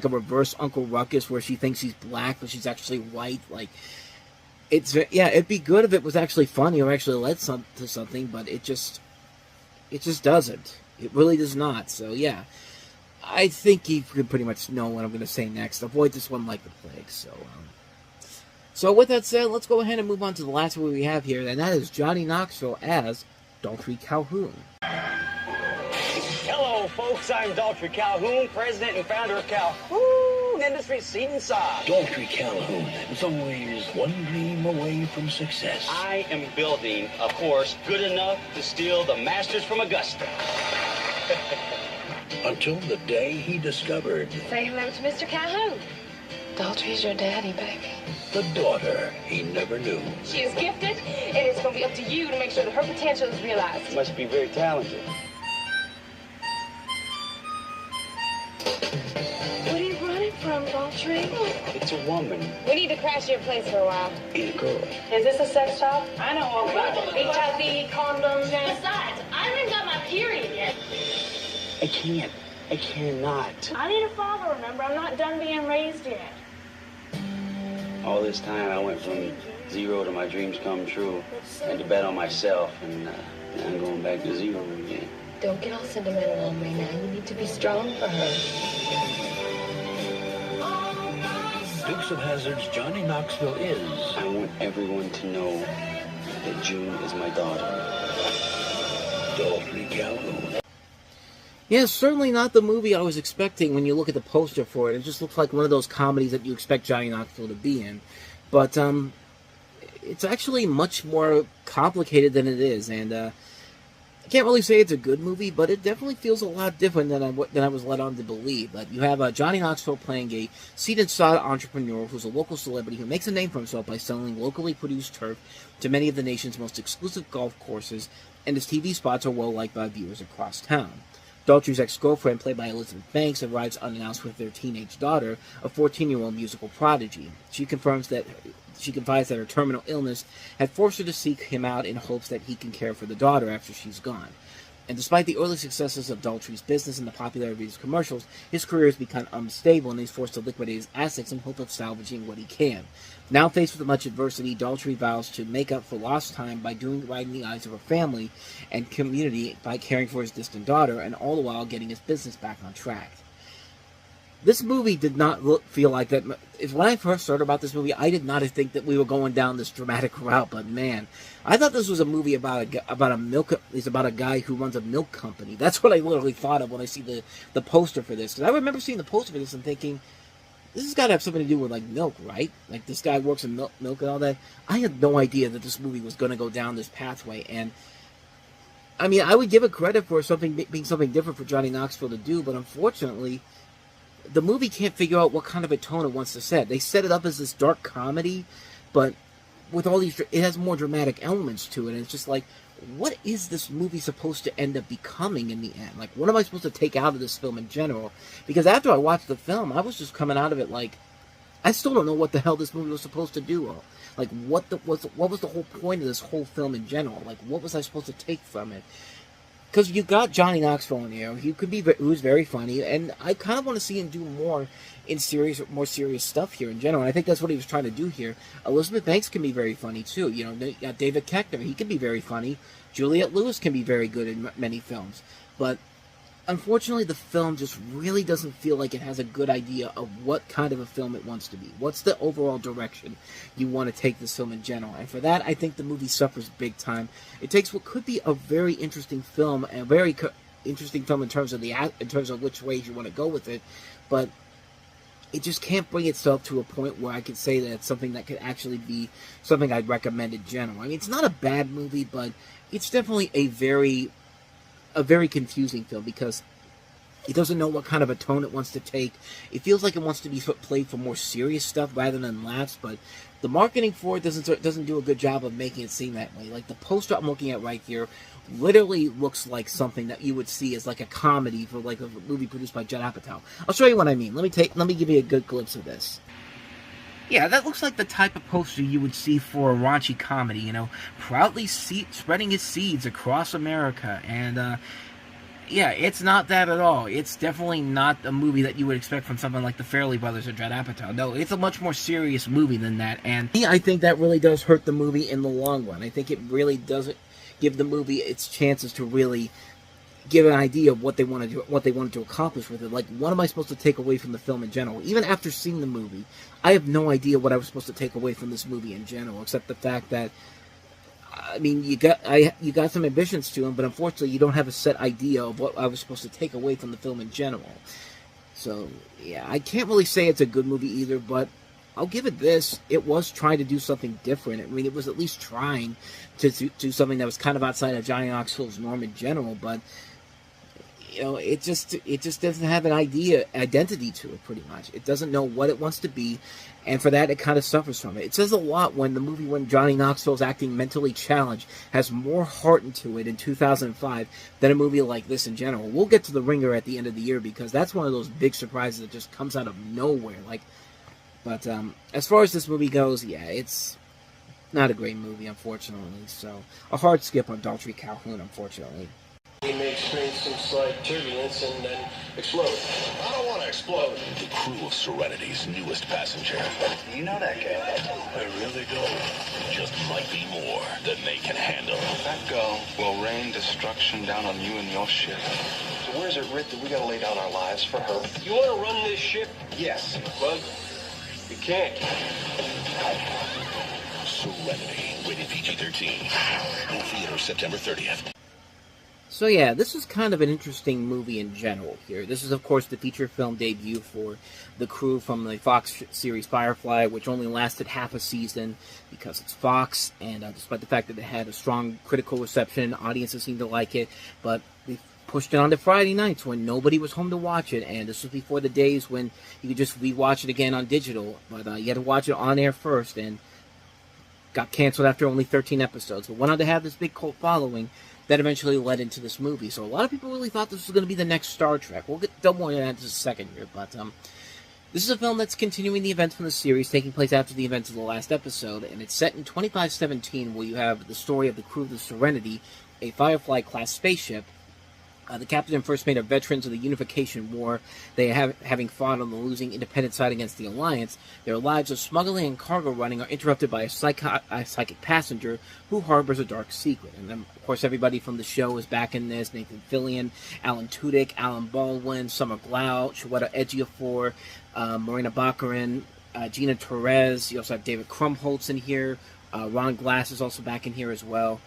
a reverse Uncle Ruckus where she thinks she's black, but she's actually white. It'd be good if it was actually funny or actually led to something, but it just doesn't. It really does not. So, yeah. I think you can pretty much know what I'm going to say next. Avoid this one like the plague. So with that said, let's go ahead and move on to the last movie we have here, and that is Johnny Knoxville as Daltrey Calhoun. Hello, folks. I'm Daltrey Calhoun, president and founder of Calhoun Industries Seed and Sod. Daltrey Calhoun is always one dream away from success. I am building a force good enough to steal the Masters from Augusta. Until the day he discovered Say hello to Mr. Calhoun. Daltrey's your daddy, baby. the daughter he never knew. She is gifted, and it's going to be up to you to make sure that her potential is realized. Must be very talented. What are you running from, Daltrey? It's a woman. We need to crash your place for a while. And a girl. Is this a sex shop? I know all about it. HIV, condoms, and... Besides, I haven't got my period yet. I can't. I cannot. I need a father, remember? I'm not done being raised yet. All this time I went from zero to my dreams come true. I had to bet on myself, and now I'm going back to zero again. Don't get all sentimental on me now. You need to be strong for her. Dukes of Hazzard's Johnny Knoxville is. I want everyone to know that June is my daughter. Dolphy Calhoun. Yeah, certainly not the movie I was expecting when you look at the poster for it. It just looks like one of those comedies that you expect Johnny Knoxville to be in. But it's actually much more complicated than it is, and I can't really say it's a good movie, but it definitely feels a lot different than I was led on to believe. Like, you have Johnny Knoxville playing a seed-and-sod entrepreneur who's a local celebrity who makes a name for himself by selling locally produced turf to many of the nation's most exclusive golf courses, and his TV spots are well-liked by viewers across town. Daltrey's ex-girlfriend, played by Elizabeth Banks, arrives unannounced with their teenage daughter, a 14-year-old musical prodigy. She confides that her terminal illness had forced her to seek him out in hopes that he can care for the daughter after she's gone. And despite the early successes of Daltrey's business and the popularity of his commercials, his career has become unstable and he's forced to liquidate his assets in hope of salvaging what he can. Now faced with much adversity, Daltrey vows to make up for lost time by doing right in the eyes of her family and community by caring for his distant daughter, and all the while getting his business back on track. This movie did not feel like that. When I first heard about this movie, I did not think that we were going down this dramatic route. But man, I thought this was a movie about a guy who runs a milk company. That's what I literally thought of when I see the poster for this. Because I remember seeing the poster for this and thinking, this has got to have something to do with like milk, right? Like this guy works in milk and all that. I had no idea that this movie was going to go down this pathway. And I mean, I would give it credit for being something different for Johnny Knoxville to do, but unfortunately, the movie can't figure out what kind of a tone it wants to set. They set it up as this dark comedy, but with all these, it has more dramatic elements to it, and it's just like, what is this movie supposed to end up becoming in the end? Like, what am I supposed to take out of this film in general? Because after I watched the film, I was just coming out of it like, I still don't know what the hell this movie was supposed to do. Like, what was the whole point of this whole film in general? Like, what was I supposed to take from it? Because you got Johnny Knoxville in here, who's very funny, and I kind of want to see him do more serious stuff here in general. And I think that's what he was trying to do here. Elizabeth Banks can be very funny too. You know, David Koechner, he can be very funny. Juliette Lewis can be very good in many films, but unfortunately, the film just really doesn't feel like it has a good idea of what kind of a film it wants to be. What's the overall direction you want to take this film in general? And for that, I think the movie suffers big time. It takes what could be a very interesting film, and a very interesting film in terms of which ways you want to go with it, but it just can't bring itself to a point where I could say that it's something that could actually be something I'd recommend in general. I mean, it's not a bad movie, but it's definitely a very confusing film because it doesn't know what kind of a tone it wants to take. It feels like it wants to be played for more serious stuff rather than laughs, but the marketing for it doesn't do a good job of making it seem that way. Like, the poster I'm looking at right here literally looks like something that you would see as like a comedy for like a movie produced by Judd Apatow. I'll show you what I mean. Let me give you a good glimpse of this. Yeah, that looks like the type of poster you would see for a raunchy comedy, you know, proudly spreading its seeds across America. And, yeah, it's not that at all. It's definitely not a movie that you would expect from something like the Farrelly Brothers or Judd Apatow. No, it's a much more serious movie than that. And I think that really does hurt the movie in the long run. I think it really doesn't give the movie its chances to really give an idea of what they want to do, what they wanted to accomplish with it. Like, what am I supposed to take away from the film in general? Even after seeing the movie, I have no idea what I was supposed to take away from this movie in general, except the fact that, I mean, you got some ambitions to him, but unfortunately, you don't have a set idea of what I was supposed to take away from the film in general. So, yeah, I can't really say it's a good movie either, but I'll give it this. It was trying to do something different. I mean, it was at least trying to do something that was kind of outside of Johnny Knoxville's norm in general, but you know, it just doesn't have an identity to it, pretty much. It doesn't know what it wants to be, and for that, it kind of suffers from it. It says a lot when Johnny Knoxville's acting mentally challenged has more heart into it in 2005 than a movie like this in general. We'll get to The Ringer at the end of the year, because that's one of those big surprises that just comes out of nowhere. But as far as this movie goes, yeah, it's not a great movie, unfortunately. So, a hard skip on Daltrey Calhoun, unfortunately. He may experience some slight turbulence and then explode. I don't want to explode. The crew of Serenity's newest passenger. You know that guy? I really don't. Just might be more than they can handle. That girl will rain destruction down on you and your ship. So where's it writ that we gotta lay down our lives for her? You want to run this ship? Yes. Bug? You can't. Serenity, rated PG-13. In theaters September 30th. So yeah, this is kind of an interesting movie in general here. This is, of course, the feature film debut for the crew from the Fox series Firefly, which only lasted half a season because it's Fox, and despite the fact that it had a strong critical reception, audiences seemed to like it, but they pushed it on to Friday nights when nobody was home to watch it, and this was before the days when you could just rewatch it again on digital, but you had to watch it on air first, and got canceled after only 13 episodes, but went on to have this big cult following that eventually led into this movie. So a lot of people really thought this was going to be the next Star Trek. We'll get double more into that in just a second here, but this is a film that's continuing the events from the series, taking place after the events of the last episode, and it's set in 2517, where you have the story of the crew of the Serenity, a Firefly-class spaceship. The captain and first mate are veterans of the Unification War. They having fought on the losing independent side against the Alliance. Their lives of smuggling and cargo running are interrupted by a psychic passenger who harbors a dark secret. And then, of course, everybody from the show is back in this. Nathan Fillion, Alan Tudyk, Alan Baldwin, Summer Glau, Chiwetel Ejiofor, Marina Baccarin, Gina Torres. You also have David Krumholtz in here. Ron Glass is also back in here as well.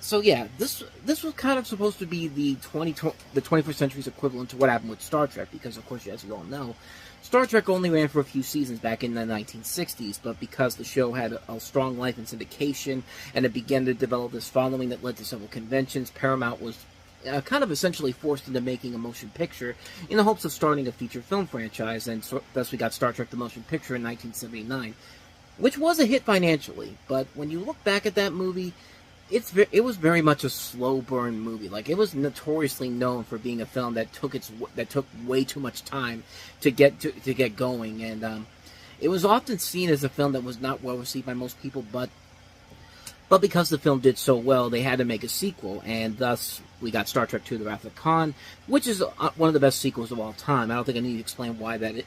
So yeah, this was kind of supposed to be the 21st century's equivalent to what happened with Star Trek, because of course, as you all know, Star Trek only ran for a few seasons back in the 1960s, but because the show had a strong life in syndication, and it began to develop this following that led to several conventions, Paramount was kind of essentially forced into making a motion picture in the hopes of starting a feature film franchise, and so, thus we got Star Trek the Motion Picture in 1979, which was a hit financially, but when you look back at that movie, it was very much a slow burn movie. Like, it was notoriously known for being a film that took way too much time to get going, and it was often seen as a film that was not well received by most people. But because the film did so well, they had to make a sequel, and thus we got Star Trek II: The Wrath of Khan, which is one of the best sequels of all time. I don't think I need to explain why that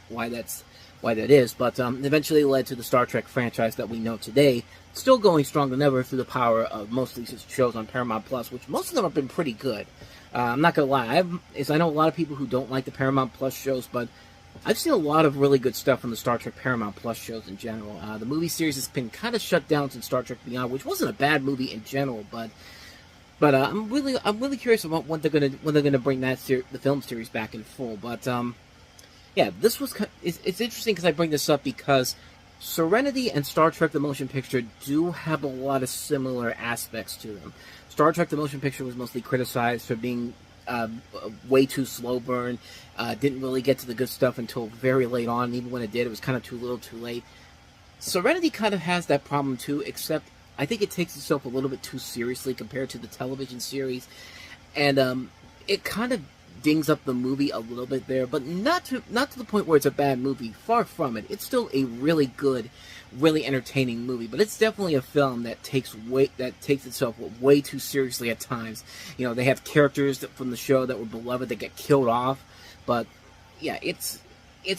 is, but eventually led to the Star Trek franchise that we know today, still going stronger than ever through the power of most of these shows on Paramount Plus, which most of them have been pretty good. I'm not going to lie, I know a lot of people who don't like the Paramount Plus shows, but I've seen a lot of really good stuff from the Star Trek Paramount Plus shows in general. The movie series has been kind of shut down since Star Trek Beyond, which wasn't a bad movie in general, but I'm really curious about when they're gonna bring the film series back in full. But yeah, it's interesting because I bring this up because Serenity and Star Trek the Motion Picture do have a lot of similar aspects to them. Star Trek the Motion Picture was mostly criticized for being way too slow burn, didn't really get to the good stuff until very late on, and even when it did, it was kind of too little too late. Serenity kind of has that problem too, except I think it takes itself a little bit too seriously compared to the television series, and it kind of dings up the movie a little bit there, but not to the point where it's a bad movie. Far from it. It's still a really good, really entertaining movie, but it's definitely a film that takes itself way too seriously at times. You know, they have characters from the show that were beloved that get killed off, but yeah, it's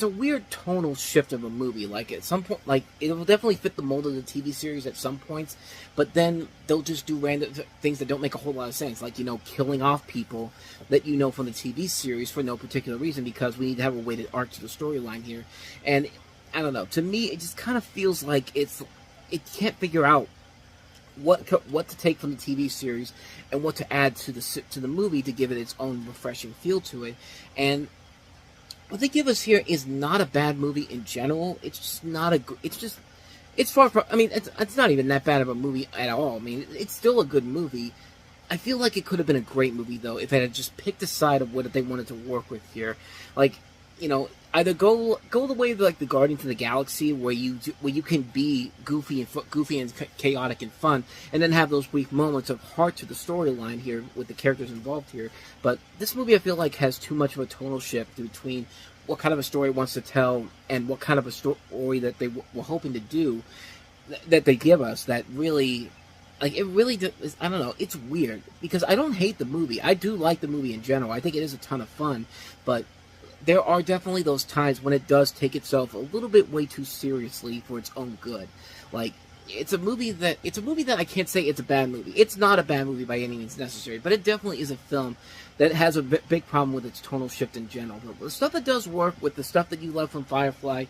a weird tonal shift of a movie. Like, at some point, like, it will definitely fit the mold of the TV series at some points, but then they'll just do random things that don't make a whole lot of sense. Like, you know, killing off people that you know from the TV series for no particular reason, because we need to have a weighted arc to the storyline here. And, I don't know, to me, it just kind of feels like it can't figure out what to take from the TV series and what to add to the movie to give it its own refreshing feel to it. And what they give us here is not a bad movie in general. It's just not it's far from, I mean, it's not even that bad of a movie at all. I mean, it's still a good movie. I feel like it could have been a great movie, though, if it had just picked a side of what they wanted to work with here. Like, you know, either go the way of, like, the Guardians of the Galaxy, where you can be goofy and chaotic and fun, and then have those brief moments of heart to the storyline here with the characters involved here. But this movie, I feel like, has too much of a tonal shift between what kind of a story it wants to tell and what kind of a story that they were hoping to do, that they give us, that really, like, it really, I don't know, it's weird, because I don't hate the movie. I do like the movie in general. I think it is a ton of fun, but there are definitely those times when it does take itself a little bit way too seriously for its own good. Like, it's a movie that I can't say it's a bad movie. It's not a bad movie by any means necessary, but it definitely is a film that has a big problem with its tonal shift in general. But the stuff that does work with the stuff that you love from Firefly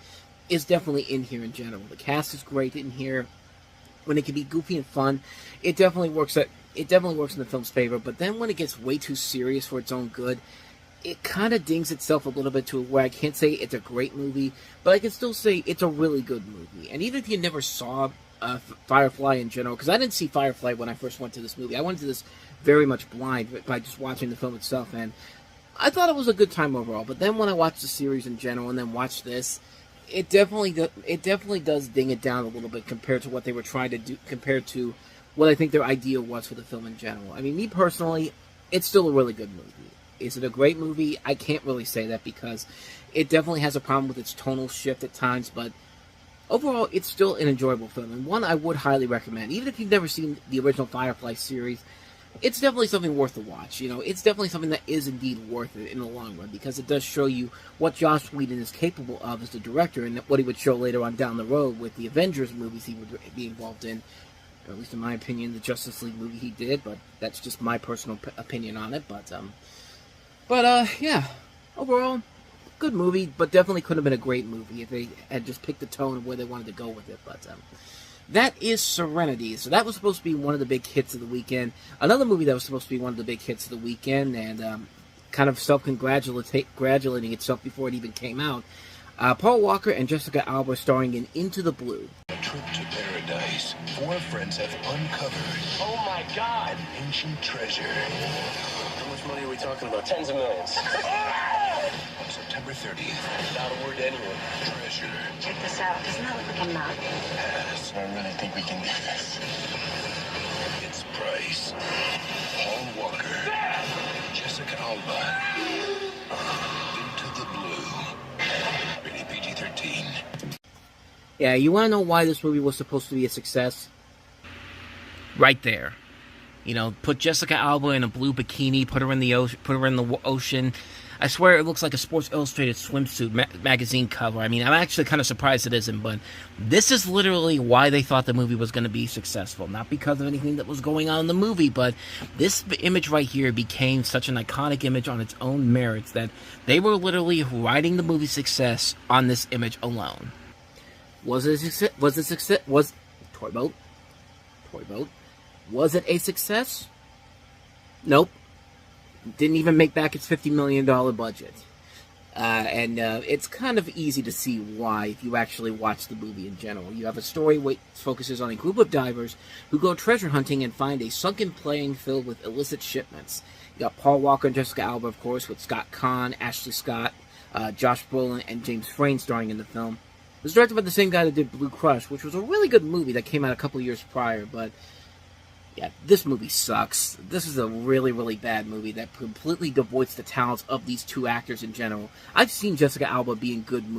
is definitely in here in general. The cast is great in here. When it can be goofy and fun, it definitely works in the film's favor. But then when it gets way too serious for its own good, it kind of dings itself a little bit to where I can't say it's a great movie, but I can still say it's a really good movie. And even if you never saw Firefly in general, because I didn't see Firefly when I first went to this movie. I went to this very much blind by just watching the film itself, and I thought it was a good time overall. But then when I watched the series in general and then watched this, it definitely does ding it down a little bit compared to what they were trying to do, compared to what I think their idea was for the film in general. I mean, me personally, it's still a really good movie. Is it a great movie? I can't really say that because it definitely has a problem with its tonal shift at times, but overall, it's still an enjoyable film, and one I would highly recommend. Even if you've never seen the original Firefly series, it's definitely something worth the watch. You know, it's definitely something that is indeed worth it in the long run, because it does show you what Joss Whedon is capable of as a director, and what he would show later on down the road with the Avengers movies he would be involved in. Or at least in my opinion, the Justice League movie he did, but that's just my personal opinion on it. But yeah, overall, good movie, but definitely could have been a great movie if they had just picked the tone of where they wanted to go with it. But that is Serenity. So that was supposed to be one of the big hits of the weekend. Another movie that was supposed to be one of the big hits of the weekend, and kind of self-congratulating itself before it even came out. Paul Walker and Jessica Alba starring in Into the Blue. A trip to paradise. 4 friends have uncovered. Oh my God! An ancient treasure. How much money are we talking about? Tens of millions. On September 30th. Not a word to anyone. Treasure. Check this out. Doesn't that look like a map? Pass. I really think we can do this. Its price. Paul Walker. Jessica Alba. Into the Blue. Rated PG-13. Yeah, you want to know why this movie was supposed to be a success? Right there. You know, put Jessica Alba in a blue bikini, put her in the ocean. I swear it looks like a Sports Illustrated swimsuit magazine cover. I mean, I'm actually kind of surprised it isn't, but this is literally why they thought the movie was going to be successful. Not because of anything that was going on in the movie, but this image right here became such an iconic image on its own merits that they were literally riding the movie's success on this image alone. Was it a success? Toy boat? Was it a success? Nope. Didn't even make back its $50 million budget. And it's kind of easy to see why if you actually watch the movie in general. You have a story which focuses on a group of divers who go treasure hunting and find a sunken plane filled with illicit shipments. You got Paul Walker and Jessica Alba, of course, with Scott Conn, Ashley Scott, Josh Brolin, and James Frain starring in the film. It was directed by the same guy that did Blue Crush, which was a really good movie that came out a couple years prior, but yeah, this movie sucks. This is a really, really bad movie that completely devoids the talents of these two actors in general. I've seen Jessica Alba be in good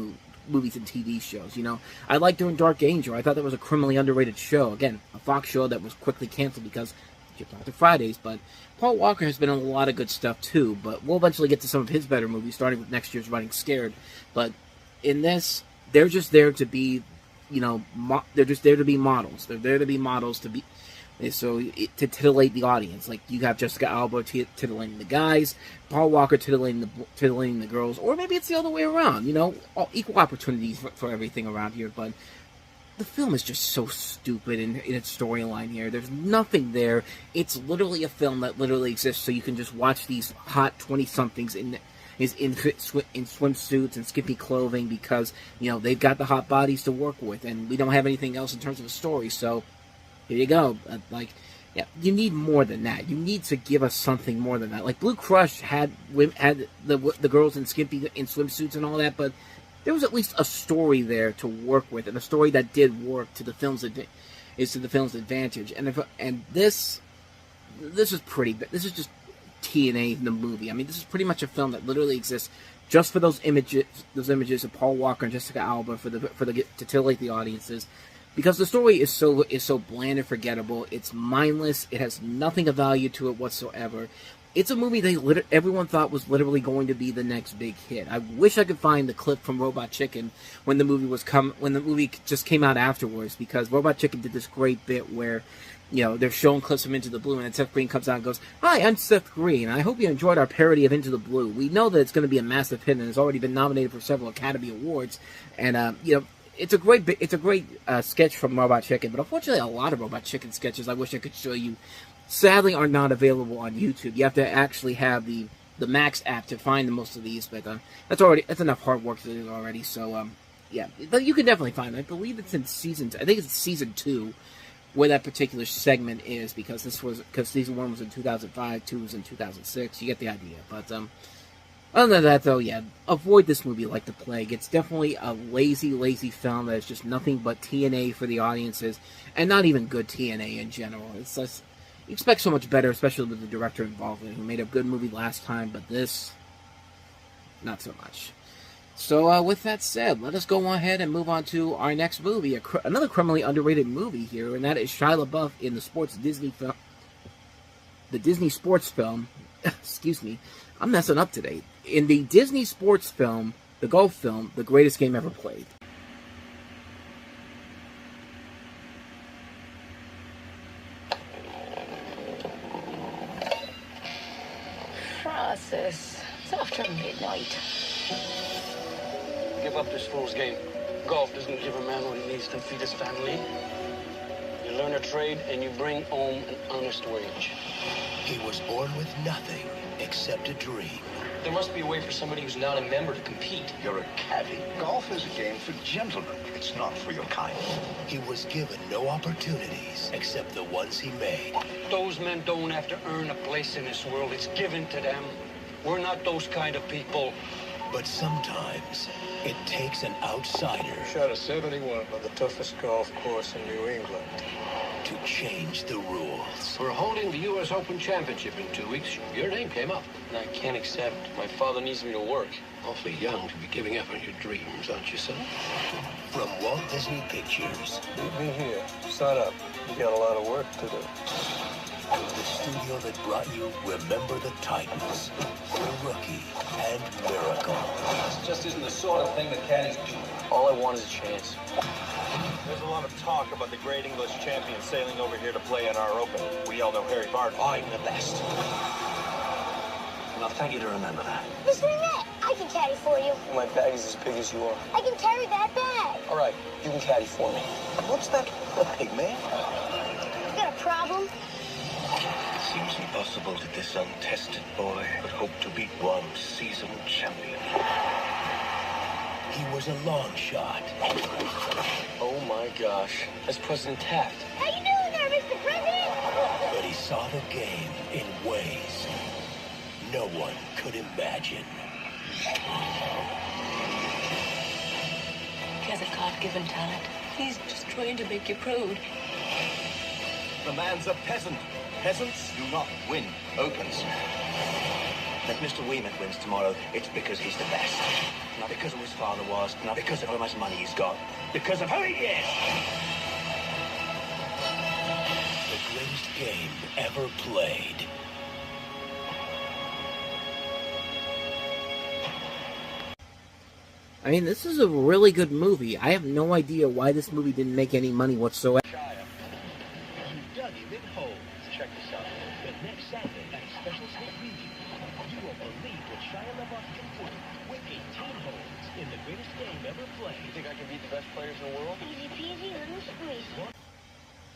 movies and TV shows, you know. I liked her in Dark Angel. I thought that was a criminally underrated show. Again, a Fox show that was quickly canceled because it shipped out to Fridays. But Paul Walker has been in a lot of good stuff too, but we'll eventually get to some of his better movies, starting with next year's Running Scared. But in this, they're just there to be, you know, they're just there to be models. They're there to be models to to titillate the audience. Like, you have Jessica Alba titillating the guys, Paul Walker titillating the girls, or maybe it's the other way around, you know, equal opportunities for everything around here. But the film is just so stupid in its storyline here. There's nothing there. It's literally a film that literally exists so you can just watch these hot 20-somethings in swimsuits and skimpy clothing because, you know, they've got the hot bodies to work with, and we don't have anything else in terms of a story, so here you go. Yeah, you need more than that. You need to give us something more than that. Like, Blue Crush had the girls in swimsuits and all that, but there was at least a story there to work with, and a story that did work to the film's advantage. And this is pretty. This is just TNA in the movie. I mean, this is pretty much a film that literally exists just for those images of Paul Walker and Jessica Alba to titillate the audiences. Because the story is so bland and forgettable. It's mindless. It has nothing of value to it whatsoever. it's a movie everyone thought was literally going to be the next big hit. I wish I could find the clip from Robot Chicken when the movie just came out afterwards, because Robot Chicken did this great bit where, you know, they're showing clips from Into the Blue, and then Seth Green comes out and goes, "Hi, I'm Seth Green. I hope you enjoyed our parody of Into the Blue. We know that it's going to be a massive hit, and it's already been nominated for several Academy Awards." And you know, it's a great sketch from Robot Chicken. But unfortunately, a lot of Robot Chicken sketches I wish I could show you, sadly, are not available on YouTube. You have to actually have the Max app to find most of these. But that's enough hard work to do already. So yeah, but you can definitely find it. I believe it's in I think it's season 2. Where that particular segment is, because season 1 was in 2005, 2 was in 2006. You get the idea. But other than that, though, yeah, avoid this movie like the plague. It's definitely a lazy film that is just nothing but TNA for the audiences, and not even good TNA in general. It's just, you expect so much better, especially with the director involved, who made a good movie last time, but this, not so much. So, with that said, let us go ahead and move on to our next movie, another criminally underrated movie here, and that is Shia LaBeouf in the Disney sports film, excuse me, I'm messing up today, in the Disney sports film, the golf film, The Greatest Game Ever Played. Francis, it's after midnight. Give up this fool's game. Golf doesn't give a man what he needs to feed his family. You learn a trade and you bring home an honest wage. He was born with nothing except a dream. There must be a way for somebody who's not a member to compete. You're a caddy. Golf is a game for gentlemen. It's not for your kind. He was given no opportunities except the ones he made. Those men don't have to earn a place in this world. It's given to them. We're not those kind of people. But sometimes it takes an outsider. Shot a 71 on the toughest golf course in New England. To change the rules. We're holding the U.S. Open Championship in 2 weeks. Your name came up. And I can't accept. My father needs me to work. Awfully young to be giving up on your dreams, aren't you, son? From Walt Disney Pictures. Meet me here. Sign up. You got a lot of work to do. The studio that brought you Remember the Titans, The Rookie, and Miracle. This just isn't the sort of thing that caddies do. All I want is a chance. There's a lot of talk about the great English champion sailing over here to play in our Open. We all know Harry Barton. I'm the best. And I'll thank you to remember that. Mr. Annette, I can caddy for you. My bag is as big as you are. I can carry that bag. All right, you can caddy for me. What's that flag, man? You got a problem? It seems impossible that this untested boy would hope to beat one seasoned champion. He was a long shot. Oh my gosh, that's President Taft. How you doing there, Mr. President? But he saw the game in ways no one could imagine. He has a God-given talent. He's just trying to make you proud. The man's a peasant. Peasants do not win Opens. If Mr. Wiemet wins tomorrow, it's because he's the best. Not because of who his father was, not because of how much money he's got. Because of who he is! The greatest game ever played. I mean, this is a really good movie. I have no idea why this movie didn't make any money whatsoever. You dug him in holes. Check this out. The next Saturday at a special state review, you will believe what Shia LaBeouf can do with 18 holes in the greatest game ever played. You think I can beat the best players in the world? Easy peasy, lemon squeezy.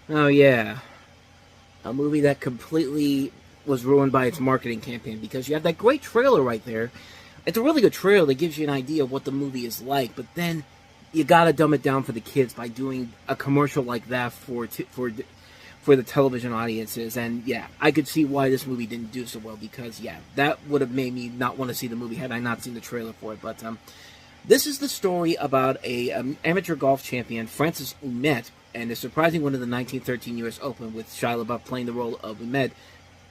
Oh, yeah. A movie that completely was ruined by its marketing campaign, because you have that great trailer right there. It's a really good trailer that gives you an idea of what the movie is like, but then you gotta dumb it down for the kids by doing a commercial like that for the television audiences. And yeah, I could see why this movie didn't do so well, because yeah, that would have made me not want to see the movie had I not seen the trailer for it. But this is the story about a amateur golf champion, Francis Ouimet, and the surprising win of the 1913 U.S. Open with Shia LaBeouf playing the role of Ouimet.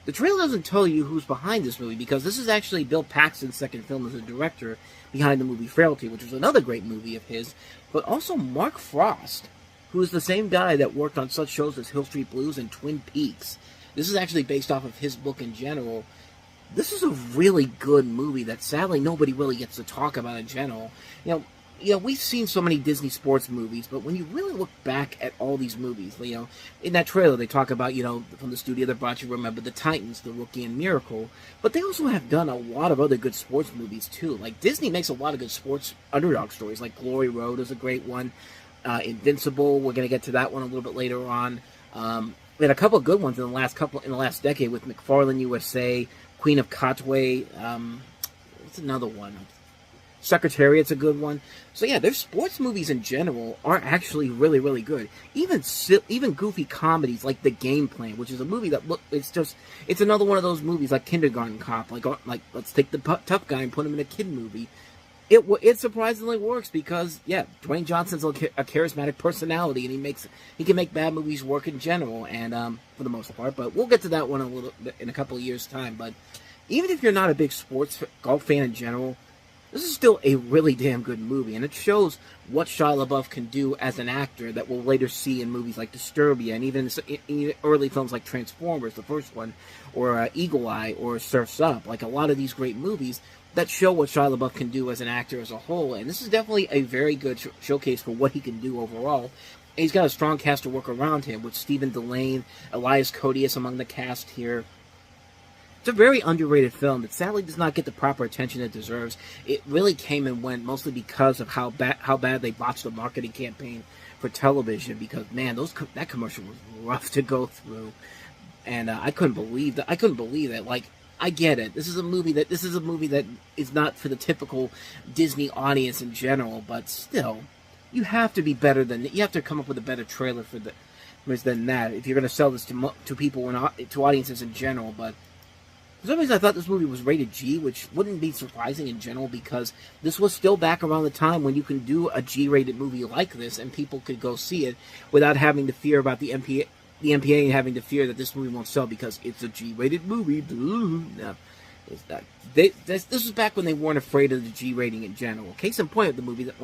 The trailer doesn't tell you who's behind this movie, because this is actually Bill Paxton's second film as a director behind the movie Frailty, which was another great movie of his, but also Mark Frost, who is the same guy that worked on such shows as Hill Street Blues and Twin Peaks. This is actually based off of his book in general. this is a really good movie that sadly nobody really gets to talk about in general. We've seen so many Disney sports movies, but when you really look back at all these movies, in that trailer they talk about, from the studio that brought you Remember the Titans, The Rookie, and Miracle, but they also have done a lot of other good sports movies too. Like, Disney makes a lot of good sports underdog stories, like Glory Road is a great one, Invincible, we're going to get to that one a little bit later on. We had a couple of good ones in the last decade with McFarlane USA, Queen of Katwe, what's another one? Secretariat's a good one. So yeah, their sports movies in general are actually really, really good. Even goofy comedies like The Game Plan, which is a movie that it's another one of those movies like Kindergarten Cop, like let's take the tough guy and put him in a kid movie. It surprisingly works because Dwayne Johnson's a charismatic personality, and he can make bad movies work in general, and for the most part. But we'll get to that one a little bit in a couple of years' time. But even if you're not a big golf fan in general, this is still a really damn good movie, and it shows what Shia LaBeouf can do as an actor that we'll later see in movies like Disturbia, and even in early films like Transformers, the first one, or Eagle Eye, or Surf's Up. Like, a lot of these great movies that show what Shia LaBeouf can do as an actor as a whole, and this is definitely a very good showcase for what he can do overall. And he's got a strong cast to work around him, with Stephen Delane, Elias Koteas among the cast here. It's a very underrated film that sadly does not get the proper attention it deserves. It really came and went mostly because of how bad they botched the marketing campaign for television. Because, man, that commercial was rough to go through, and I couldn't believe that. Like, I get it. This is a movie that is not for the typical Disney audience in general, but still, you have to be better than you have to come up with a better trailer than that if you're going to sell this to people and to audiences in general. But for some reason, I thought this movie was rated G, which wouldn't be surprising in general because this was still back around the time when you can do a G-rated movie like this and people could go see it without having to fear about the MPA having to fear that this movie won't sell because it's a G-rated movie. No, it's not. This was back when they weren't afraid of the G rating in general. Case in point of the movie that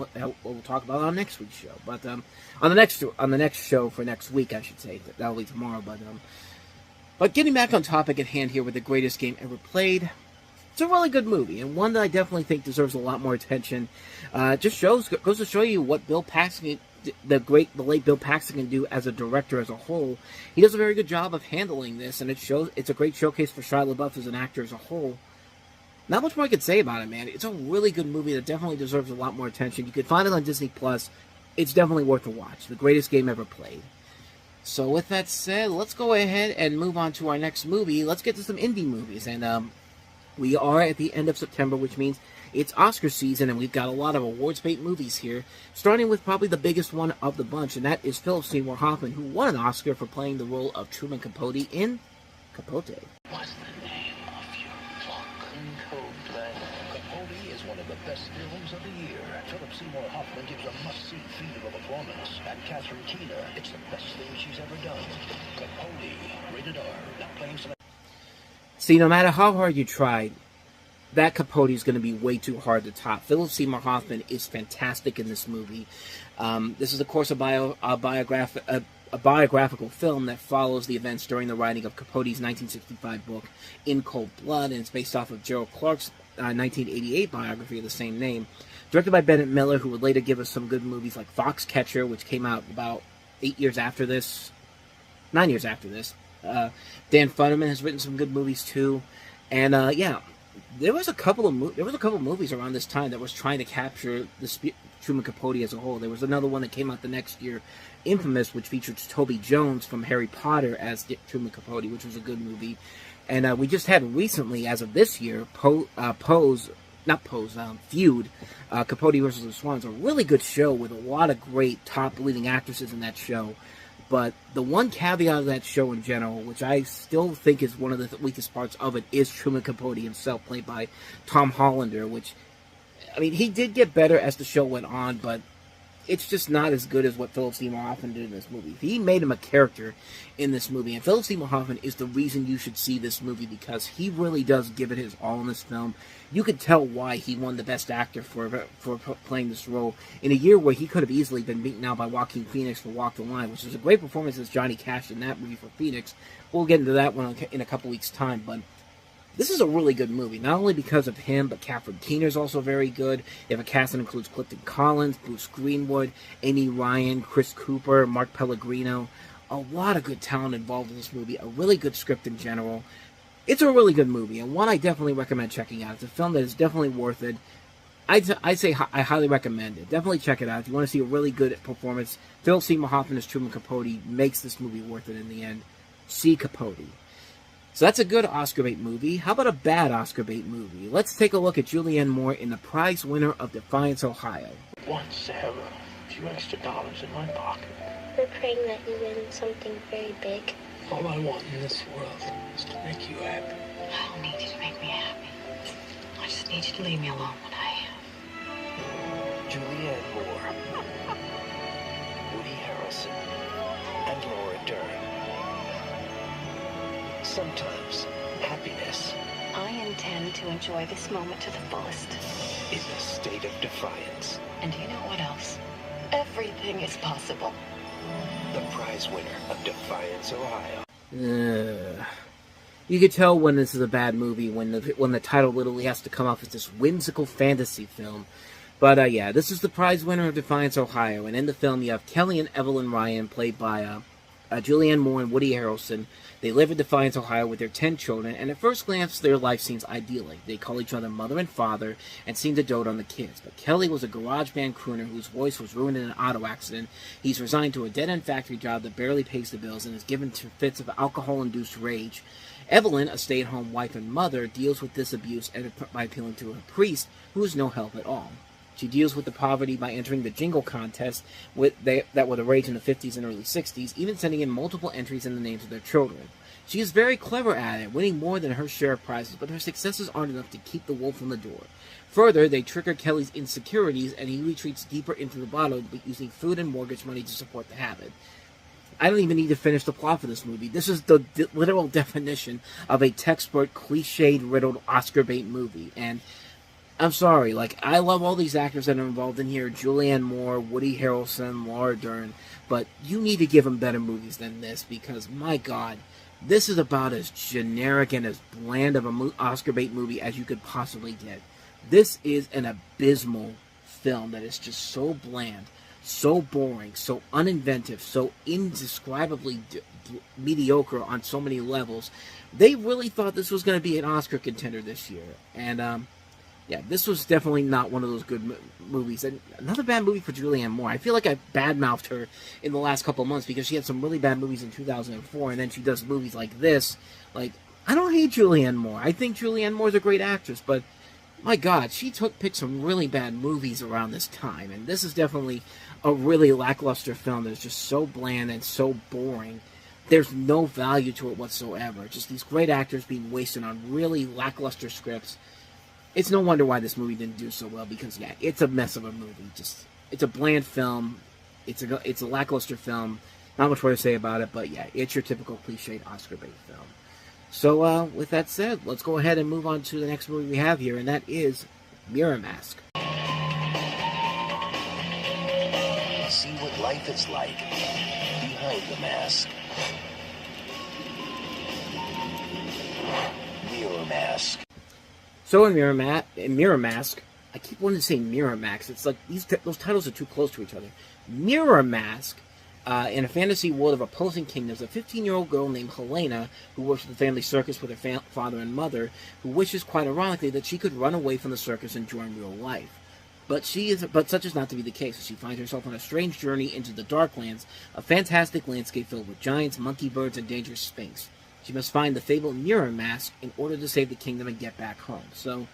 we'll talk about on next week's show. But on the next show for next week, I should say, that'll be tomorrow. But getting back on topic at hand here with The Greatest Game Ever Played, it's a really good movie, and one that I definitely think deserves a lot more attention. Goes to show you what Bill Paxton, the late Bill Paxton, can do as a director as a whole. He does a very good job of handling this, and it's a great showcase for Shia LaBeouf as an actor as a whole. Not much more I could say about it, man. It's a really good movie that definitely deserves a lot more attention. You can find it on Disney+. It's definitely worth a watch. The Greatest Game Ever Played. So with that said, let's go ahead and move on to our next movie. Let's get to some indie movies. And we are at the end of September, which means it's Oscar season, and we've got a lot of awards-bait movies here, starting with probably the biggest one of the bunch, and that is Philip Seymour Hoffman, who won an Oscar for playing the role of Truman Capote in Capote. What's the name of your book? Cold-blooded. Capote is one of the best films of the year. Philip Seymour Hoffman gives a must-see feel of a performance. And Catherine Keener, it's the best thing she's ever done. Capote, rated R, not playing some... See, no matter how hard you tried, that Capote is going to be way too hard to top. Philip Seymour Hoffman is fantastic in this movie. This is, of course, a biographical film that follows the events during the writing of Capote's 1965 book, In Cold Blood, and it's based off of Gerald Clark's 1988 biography of the same name. Directed by Bennett Miller, who would later give us some good movies like Foxcatcher, which came out about 9 years after this. Dan Futterman has written some good movies too, and there was a couple of movies around this time that was trying to capture the Truman Capote as a whole. There was another one that came out the next year, Infamous, which featured Toby Jones from Harry Potter as Truman Capote, which was a good movie. And we just had recently, as of this year, Feud, Capote versus the Swans, a really good show with a lot of great top leading actresses in that show. But the one caveat of that show in general, which I still think is one of the weakest parts of it, is Truman Capote himself, played by Tom Hollander, which, I mean, he did get better as the show went on, but it's just not as good as what Philip Seymour Hoffman did in this movie. He made him a character in this movie, and Philip Seymour Hoffman is the reason you should see this movie, because he really does give it his all in this film. You could tell why he won the Best Actor for playing this role in a year where he could have easily been beaten out by Joaquin Phoenix for Walk the Line, which is a great performance as Johnny Cash in that movie for Phoenix. We'll get into that one in a couple weeks' time, but This is a really good movie, not only because of him, but Catherine Keener's also very good. They have a cast that includes Clifton Collins, Bruce Greenwood, Amy Ryan, Chris Cooper, Mark Pellegrino. A lot of good talent involved in this movie, a really good script in general. It's a really good movie, and one I definitely recommend checking out. It's a film that is definitely worth it. I'd say I highly recommend it. Definitely check it out. If you want to see a really good performance, Philip Seymour Hoffman as Truman Capote makes this movie worth it in the end. See Capote. So that's a good Oscar bait movie. How about a bad Oscar bait movie? Let's take a look at Julianne Moore in The Prize Winner of Defiance, Ohio. Once I have a few extra dollars in my pocket. We're praying that you win something very big. All I want in this world is to make you happy. I don't need you to make me happy. I just need you to leave me alone when I am. Julianne Moore, Woody Harrelson, and Laura Dern. Sometimes happiness I intend to enjoy this moment to the fullest. is a state of defiance. And you know what else? Everything is possible. The prize winner of Defiance, Ohio. You could tell when this is a bad movie when the title literally has to come off as this whimsical fantasy film. But yeah, this is The Prize Winner of Defiance, Ohio, and in the film you have Kelly and Evelyn Ryan, played by Julianne Moore and Woody Harrelson. They live in Defiance, Ohio with their 10 children, and at first glance their life seems idyllic. They call each other mother and father and seem to dote on the kids. But Kelly was a garage band crooner whose voice was ruined in an auto accident. He's resigned to a dead-end factory job that barely pays the bills and is given to fits of alcohol-induced rage. Evelyn, a stay-at-home wife and mother, deals with this abuse by appealing to a priest who is no help at all. She deals with the poverty by entering the jingle contest that were the rage in the 50s and early 60s, even sending in multiple entries in the names of their children. She is very clever at it, winning more than her share of prizes, but her successes aren't enough to keep the wolf from the door. Further, they trigger Kelly's insecurities, and he retreats deeper into the bottle, using food and mortgage money to support the habit. I don't even need to finish the plot for this movie. This is the literal definition of a textbook, cliched-riddled Oscar bait movie, and I'm sorry, I love all these actors that are involved in here, Julianne Moore, Woody Harrelson, Laura Dern, but you need to give them better movies than this, because, my God, this is about as generic and as bland of an Oscar bait movie as you could possibly get. This is an abysmal film that is just so bland, so boring, so uninventive, so indescribably mediocre on so many levels. They really thought this was going to be an Oscar contender this year, and, yeah, this was definitely not one of those good movies. And another bad movie for Julianne Moore. I feel like I badmouthed her in the last couple of months because she had some really bad movies in 2004, and then she does movies like this. I don't hate Julianne Moore. I think Julianne Moore's a great actress, but my God, she picked some really bad movies around this time, and this is definitely a really lackluster film that is just so bland and so boring. There's no value to it whatsoever. Just these great actors being wasted on really lackluster scripts. It's no wonder why this movie didn't do so well, because, yeah, it's a mess of a movie. It's a bland film. It's a lackluster film. Not much more to say about it, but, yeah, it's your typical cliched Oscar bait film. So, with that said, let's go ahead and move on to the next movie we have here, and that is Miramax. See what life is like behind the mask. Miramax. So in Miramax, I keep wanting to say Miramax. It's like those titles are too close to each other. Miramax, in a fantasy world of opposing kingdoms, a 15-year-old girl named Helena, who works at the family circus with her father and mother, who wishes, quite ironically, that she could run away from the circus and join real life. But such is not to be the case. She finds herself on a strange journey into the Darklands, a fantastic landscape filled with giants, monkey birds, and dangerous sphinx. She must find the fabled Miramax in order to save the kingdom and get back home. So,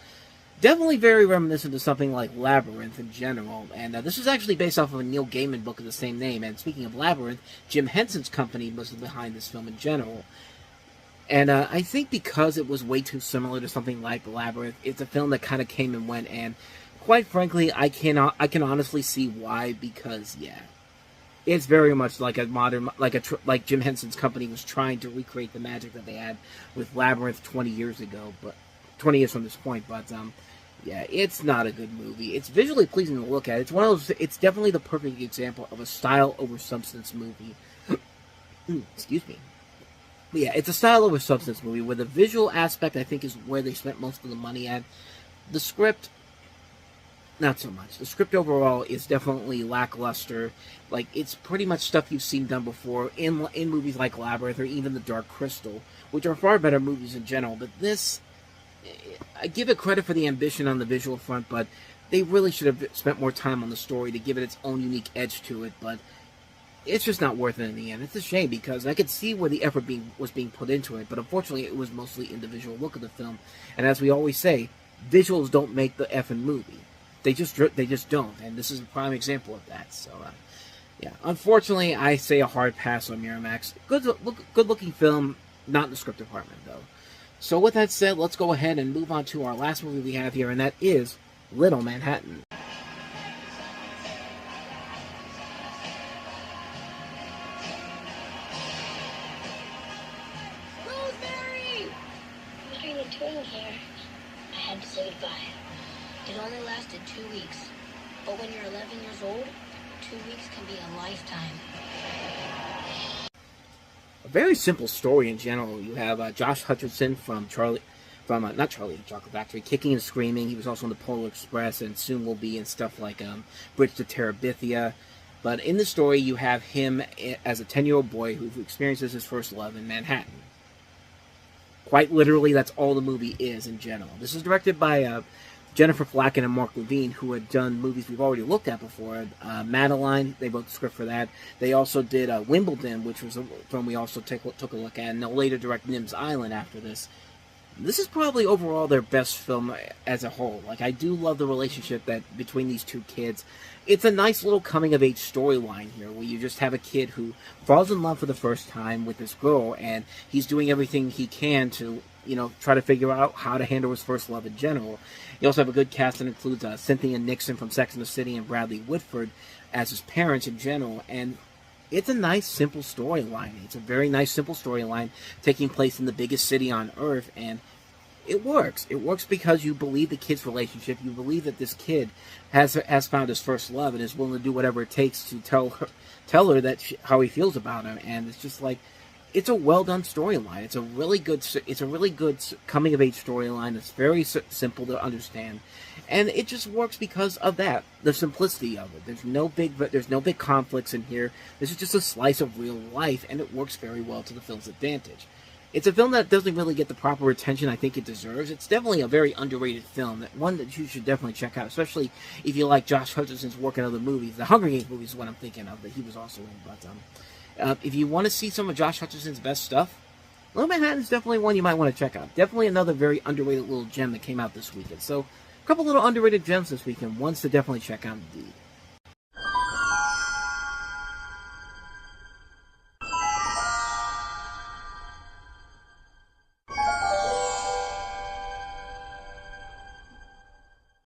definitely very reminiscent of something like Labyrinth in general. And this is actually based off of a Neil Gaiman book of the same name. And speaking of Labyrinth, Jim Henson's company was behind this film in general. And I think because it was way too similar to something like Labyrinth, it's a film that kind of came and went. And quite frankly, I can honestly see why. Because, yeah, it's very much like a modern, like Jim Henson's company was trying to recreate the magic that they had with Labyrinth 20 years ago, but 20 years from this point. But yeah, it's not a good movie. It's visually pleasing to look at. It's one of those. It's definitely the perfect example of a style over substance movie. Excuse me. But yeah, it's a style over substance movie, where the visual aspect, I think, is where they spent most of the money at. The script, not so much. The script overall is definitely lackluster. Like, it's pretty much stuff you've seen done before in movies like Labyrinth or even The Dark Crystal, which are far better movies in general. But this, I give it credit for the ambition on the visual front, but they really should have spent more time on the story to give it its own unique edge to it. But it's just not worth it in the end. It's a shame, because I could see where the effort was being put into it, but unfortunately it was mostly in the visual look of the film. And as we always say, visuals don't make the effing movie. They just don't, and this is a prime example of that. So, yeah, unfortunately, I say a hard pass on Miramax. Good-looking film, not in the script department, though. So with that said, let's go ahead and move on to our last movie we have here, and that is Little Manhattan. What are you doing here? I had to say goodbye. It only lasted 2 weeks. But when you're 11 years old, 2 weeks can be a lifetime. A very simple story in general. You have Josh Hutcherson from not Charlie the Chocolate Factory, Kicking and Screaming. He was also in the Polar Express, and soon will be in stuff like Bridge to Terabithia. But in the story, you have him as a 10-year-old boy who experiences his first love in Manhattan. Quite literally, that's all the movie is in general. This is directed by Jennifer Flacken and Mark Levine, who had done movies we've already looked at before. Madeline, they wrote the script for that. They also did Wimbledon, which was a film we also took a look at, and they'll later direct Nim's Island after this. This is probably overall their best film as a whole. Like, I do love the relationship between these two kids. It's a nice little coming-of-age storyline here, where you just have a kid who falls in love for the first time with this girl, and he's doing everything he can to, try to figure out how to handle his first love in general. You also have a good cast that includes Cynthia Nixon from Sex and the City and Bradley Whitford as his parents in general, and it's a nice, simple storyline. It's a very nice, simple storyline taking place in the biggest city on Earth, and it works. It works because you believe the kid's relationship. You believe that this kid has found his first love and is willing to do whatever it takes to tell her that how he feels about her. And it's just like, it's a well done storyline. It's a really good coming of age storyline. It's very simple to understand, and it just works because of that, the simplicity of it. There's no big conflicts in here. This is just a slice of real life, and it works very well to the film's advantage. It's a film that doesn't really get the proper attention I think it deserves. It's definitely a very underrated film, one that you should definitely check out, especially if you like Josh Hutcherson's work in other movies. The Hunger Games movies is what I'm thinking of, that he was also in. But if you want to see some of Josh Hutcherson's best stuff, Little Manhattan is definitely one you might want to check out. Definitely another very underrated little gem that came out this weekend. So, a couple little underrated gems this weekend, ones to definitely check out indeed.